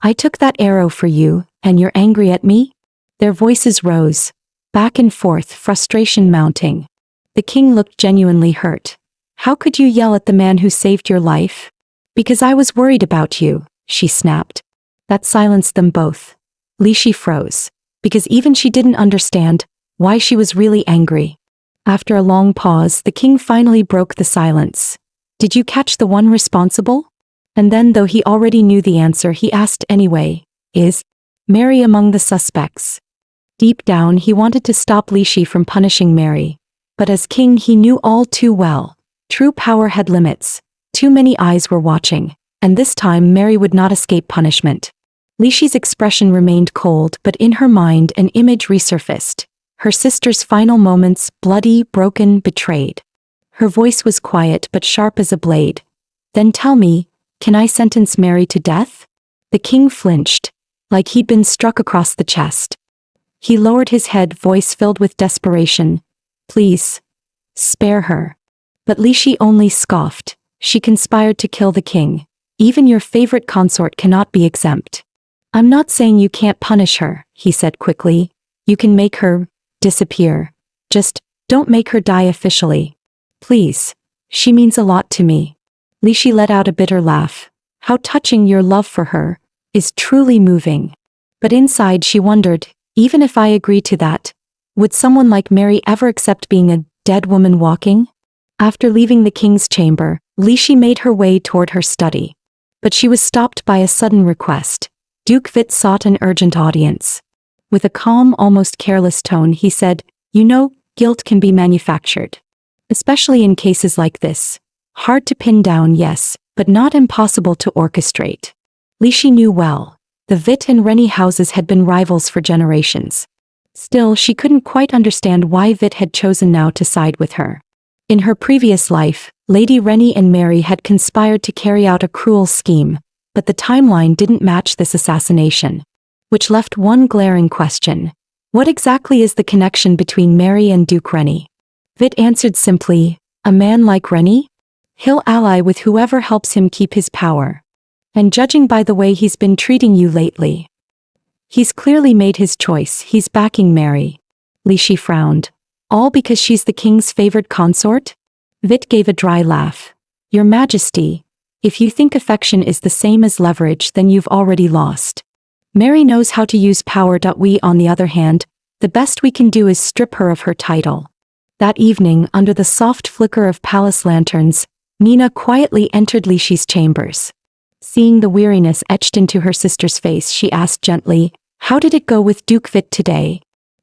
I took that arrow for you, and you're angry at me? Their voices rose, back and forth, frustration mounting. The king looked genuinely hurt. How could you yell at the man who saved your life? Because I was worried about you, she snapped. That silenced them both. Lishi froze, because even she didn't understand why she was really angry. After a long pause, the king finally broke the silence. Did you catch the one responsible? And then, though he already knew the answer, he asked anyway, Is Mary among the suspects? Deep down, he wanted to stop Lishi from punishing Mary. But as king, he knew all too well. True power had limits. Too many eyes were watching, and this time Mary would not escape punishment. Lishi's expression remained cold, but in her mind an image resurfaced. Her sister's final moments, bloody, broken, betrayed. Her voice was quiet but sharp as a blade. Then tell me, can I sentence Mary to death? The king flinched, like he'd been struck across the chest. He lowered his head, voice filled with desperation. Please, spare her. But Lishi only scoffed. She conspired to kill the king. Even your favorite consort cannot be exempt. I'm not saying you can't punish her, he said quickly. You can make her disappear. Just don't make her die officially. Please. She means a lot to me. Lishi let out a bitter laugh. How touching. Your love for her is truly moving. But inside she wondered, even if I agree to that, would someone like Mary ever accept being a dead woman walking? After leaving the king's chamber, Lishi made her way toward her study. But she was stopped by a sudden request. Duke Vit sought an urgent audience. With a calm, almost careless tone, he said, You know, guilt can be manufactured. Especially in cases like this. Hard to pin down, yes, but not impossible to orchestrate. Lishi knew well. The Vit and Rennie houses had been rivals for generations. Still, she couldn't quite understand why Vit had chosen now to side with her. In her previous life, Lady Rennie and Mary had conspired to carry out a cruel scheme, but the timeline didn't match this assassination. Which left one glaring question. What exactly is the connection between Mary and Duke Rennie? Vit answered simply, a man like Rennie? He'll ally with whoever helps him keep his power. And judging by the way he's been treating you lately, he's clearly made his choice. He's backing Mary. Lishi frowned. All because she's the king's favored consort? Vit gave a dry laugh. Your Majesty, if you think affection is the same as leverage, then you've already lost. Mary knows how to use power. We, on the other hand, the best we can do is strip her of her title. That evening, under the soft flicker of palace lanterns, Nina quietly entered Lishi's chambers. Seeing the weariness etched into her sister's face, she asked gently, "How did it go with Duke Vit today?"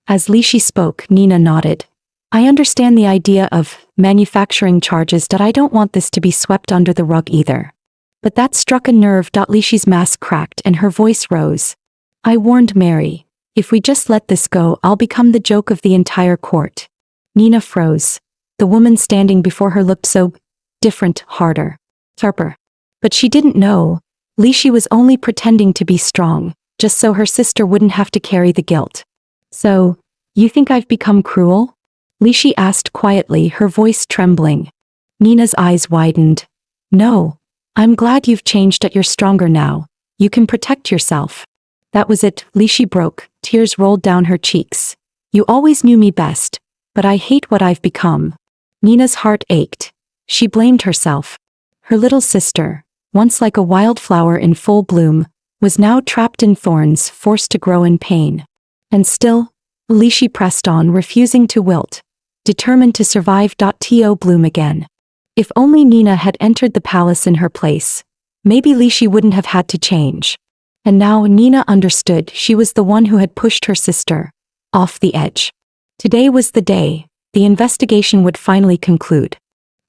As Lishi spoke, Nina nodded. "I understand the idea of manufacturing charges. I don't want this to be swept under the rug either." But that struck a nerve. Lishi's mask cracked and her voice rose. "I warned Mary. If we just let this go, I'll become the joke of the entire court." Nina froze. The woman standing before her looked so different, harder, sharper. But she didn't know. Lishi was only pretending to be strong, just so her sister wouldn't have to carry the guilt. "So, you think I've become cruel?" Lishi asked quietly, her voice trembling. Nina's eyes widened. "No. I'm glad you've changed. You're stronger now. You can protect yourself." That was it. Lishi broke. Tears rolled down her cheeks. "You always knew me best, but I hate what I've become." Nina's heart ached. She blamed herself. Her little sister, once like a wildflower in full bloom, was now trapped in thorns, forced to grow in pain. And still, Lishi pressed on, refusing to wilt, determined to survive. To bloom again. If only Nina had entered the palace in her place, maybe Lishi wouldn't have had to change. And now Nina understood. She was the one who had pushed her sister off the edge. Today was the day. The investigation would finally conclude.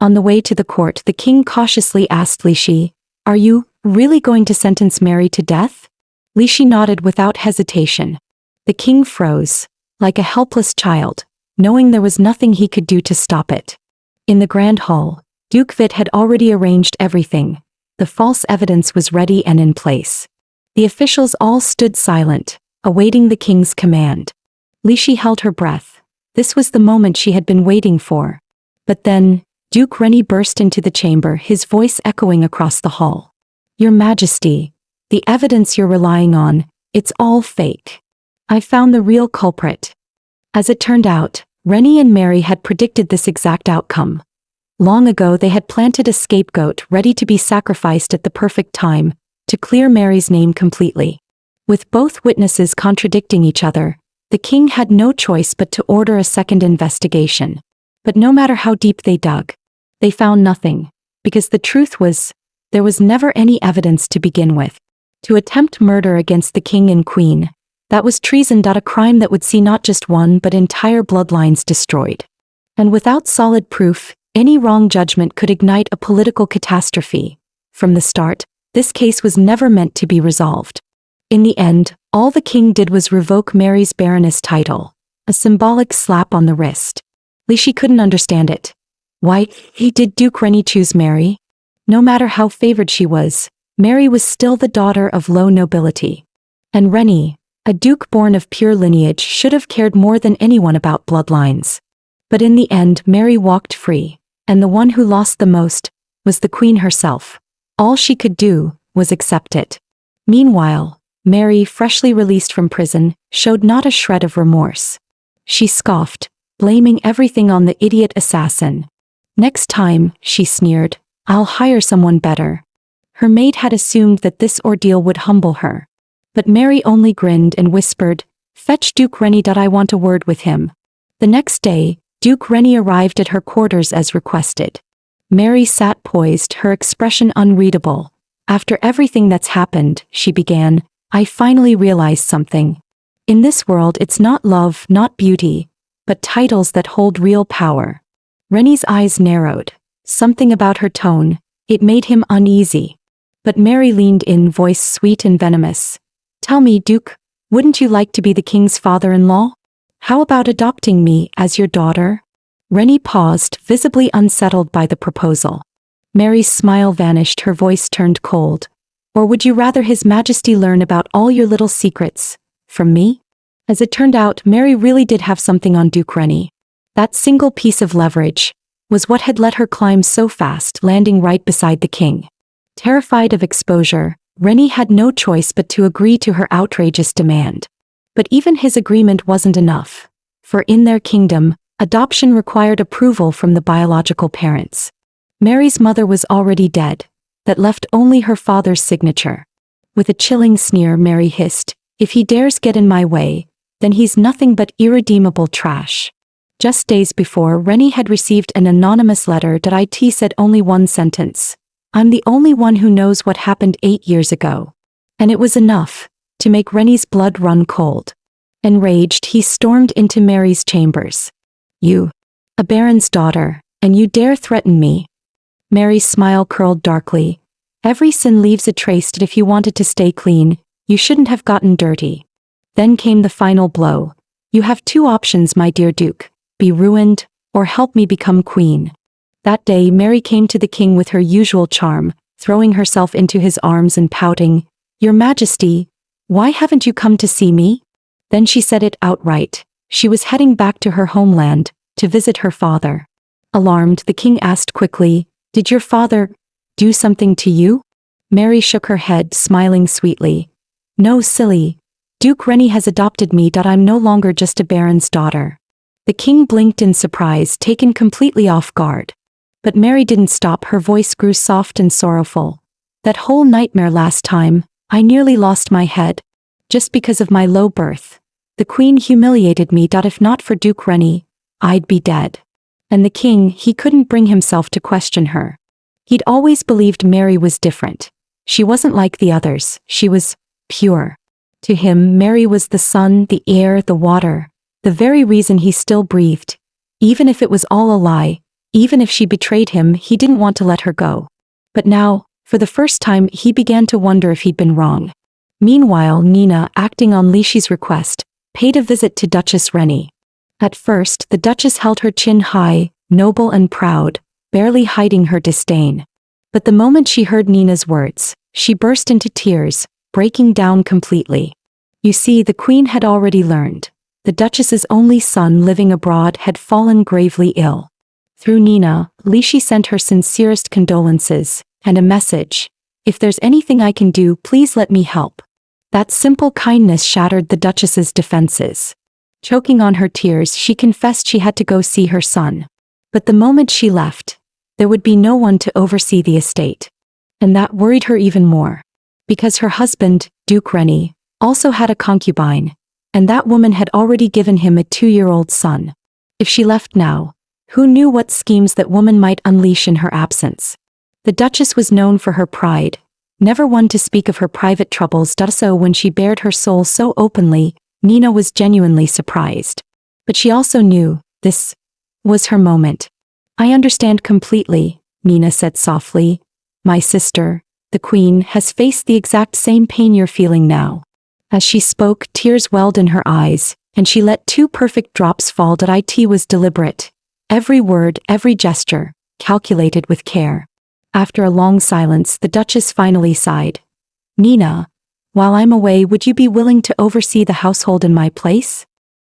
On the way to the court, the king cautiously asked Lishi, "Are you really going to sentence Mary to death?" Lishi nodded without hesitation. The king froze, like a helpless child, knowing there was nothing he could do to stop it. In the grand hall, Duke Vit had already arranged everything. The false evidence was ready and in place. The officials all stood silent, awaiting the king's command. Lishi held her breath. This was the moment she had been waiting for. But then, Duke Rennie burst into the chamber, his voice echoing across the hall. "Your Majesty, the evidence you're relying on, it's all fake. I found the real culprit." As it turned out, Rennie and Mary had predicted this exact outcome. Long ago they had planted a scapegoat ready to be sacrificed at the perfect time, to clear Mary's name completely. With both witnesses contradicting each other, the king had no choice but to order a second investigation. But no matter how deep they dug, they found nothing, because the truth was, there was never any evidence to begin with. To attempt murder against the king and queen, that was treason. A crime that would see not just one but entire bloodlines destroyed. And without solid proof, any wrong judgment could ignite a political catastrophe. From the start, this case was never meant to be resolved. In the end, all the king did was revoke Mary's baroness title, a symbolic slap on the wrist. Lishi couldn't understand it. Why did Duke Rennie choose Mary? No matter how favored she was, Mary was still the daughter of low nobility. And Rennie, a duke born of pure lineage, should have cared more than anyone about bloodlines. But in the end, Mary walked free, and the one who lost the most was the queen herself. All she could do was accept it. Meanwhile, Mary, freshly released from prison, showed not a shred of remorse. She scoffed, blaming everything on the idiot assassin. "Next time," she sneered, "I'll hire someone better." Her maid had assumed that this ordeal would humble her. But Mary only grinned and whispered, "Fetch Duke Rennie. I want a word with him." The next day, Duke Rennie arrived at her quarters as requested. Mary sat poised, her expression unreadable. "After everything that's happened," she began, "I finally realized something. In this world it's not love, not beauty, but titles that hold real power." Rennie's eyes narrowed. Something about her tone, it made him uneasy. But Mary leaned in, voice sweet and venomous. "Tell me, Duke, wouldn't you like to be the king's father-in-law? How about adopting me as your daughter?" Rennie paused, visibly unsettled by the proposal. Mary's smile vanished, her voice turned cold. "Or would you rather His Majesty learn about all your little secrets from me?" As it turned out, Mary really did have something on Duke Rennie. That single piece of leverage was what had let her climb so fast, landing right beside the king. Terrified of exposure, Rennie had no choice but to agree to her outrageous demand. But even his agreement wasn't enough. For in their kingdom, Adoption required approval from the biological parents. Mary's mother was already dead. That left only her father's signature. With a chilling sneer, Mary hissed, "If he dares get in my way, then he's nothing but irredeemable trash." Just days before, Rennie had received an anonymous letter that it said only one sentence. "I'm the only one who knows what happened 8 years ago." And it was enough to make Rennie's blood run cold. Enraged, he stormed into Mary's chambers. "You, a baron's daughter, and you dare threaten me?" Mary's smile curled darkly. "Every sin leaves a trace, and if you wanted to stay clean, you shouldn't have gotten dirty." Then came the final blow. "You have two options, my dear Duke. Be ruined, or help me become queen." That day Mary came to the king with her usual charm, throwing herself into his arms and pouting, "Your Majesty, why haven't you come to see me?" Then she said it outright. She was heading back to her homeland, to visit her father. Alarmed, the king asked quickly, "Did your father do something to you?" Mary shook her head, smiling sweetly. "No, silly. Duke Rennie has adopted me. I'm no longer just a baron's daughter." The king blinked in surprise, taken completely off guard. But Mary didn't stop. Her voice grew soft and sorrowful. "That whole nightmare last time, I nearly lost my head. Just because of my low birth. The queen humiliated me. If not for Duke Rennie, I'd be dead." And the king, he couldn't bring himself to question her. He'd always believed Mary was different. She wasn't like the others. She was pure. To him, Mary was the sun, the air, the water, the very reason he still breathed. Even if it was all a lie, even if she betrayed him, he didn't want to let her go. But now, for the first time, he began to wonder if he'd been wrong. Meanwhile, Nina, acting on Lishi's request, paid a visit to Duchess Rennie. At first, the Duchess held her chin high, noble and proud, barely hiding her disdain. But the moment she heard Nina's words, she burst into tears, breaking down completely. You see, the queen had already learned. The Duchess's only son living abroad had fallen gravely ill. Through Nina, Lishi sent her sincerest condolences, and a message, "If there's anything I can do, please let me help." That simple kindness shattered the Duchess's defenses. Choking on her tears, she confessed she had to go see her son. But the moment she left, there would be no one to oversee the estate. And that worried her even more. Because her husband, Duke Rennie, also had a concubine, and that woman had already given him a 2-year-old son. If she left now, who knew what schemes that woman might unleash in her absence? The Duchess was known for her pride, never one to speak of her private troubles. So when she bared her soul so openly, Nina was genuinely surprised. But she also knew, this was her moment. "I understand completely," Nina said softly. "My sister, the queen, has faced the exact same pain you're feeling now." As she spoke, tears welled in her eyes, and she let 2 perfect drops fall. It was deliberate. Every word, every gesture, calculated with care. After a long silence, the Duchess finally sighed. "Nina, while I'm away, would you be willing to oversee the household in my place?"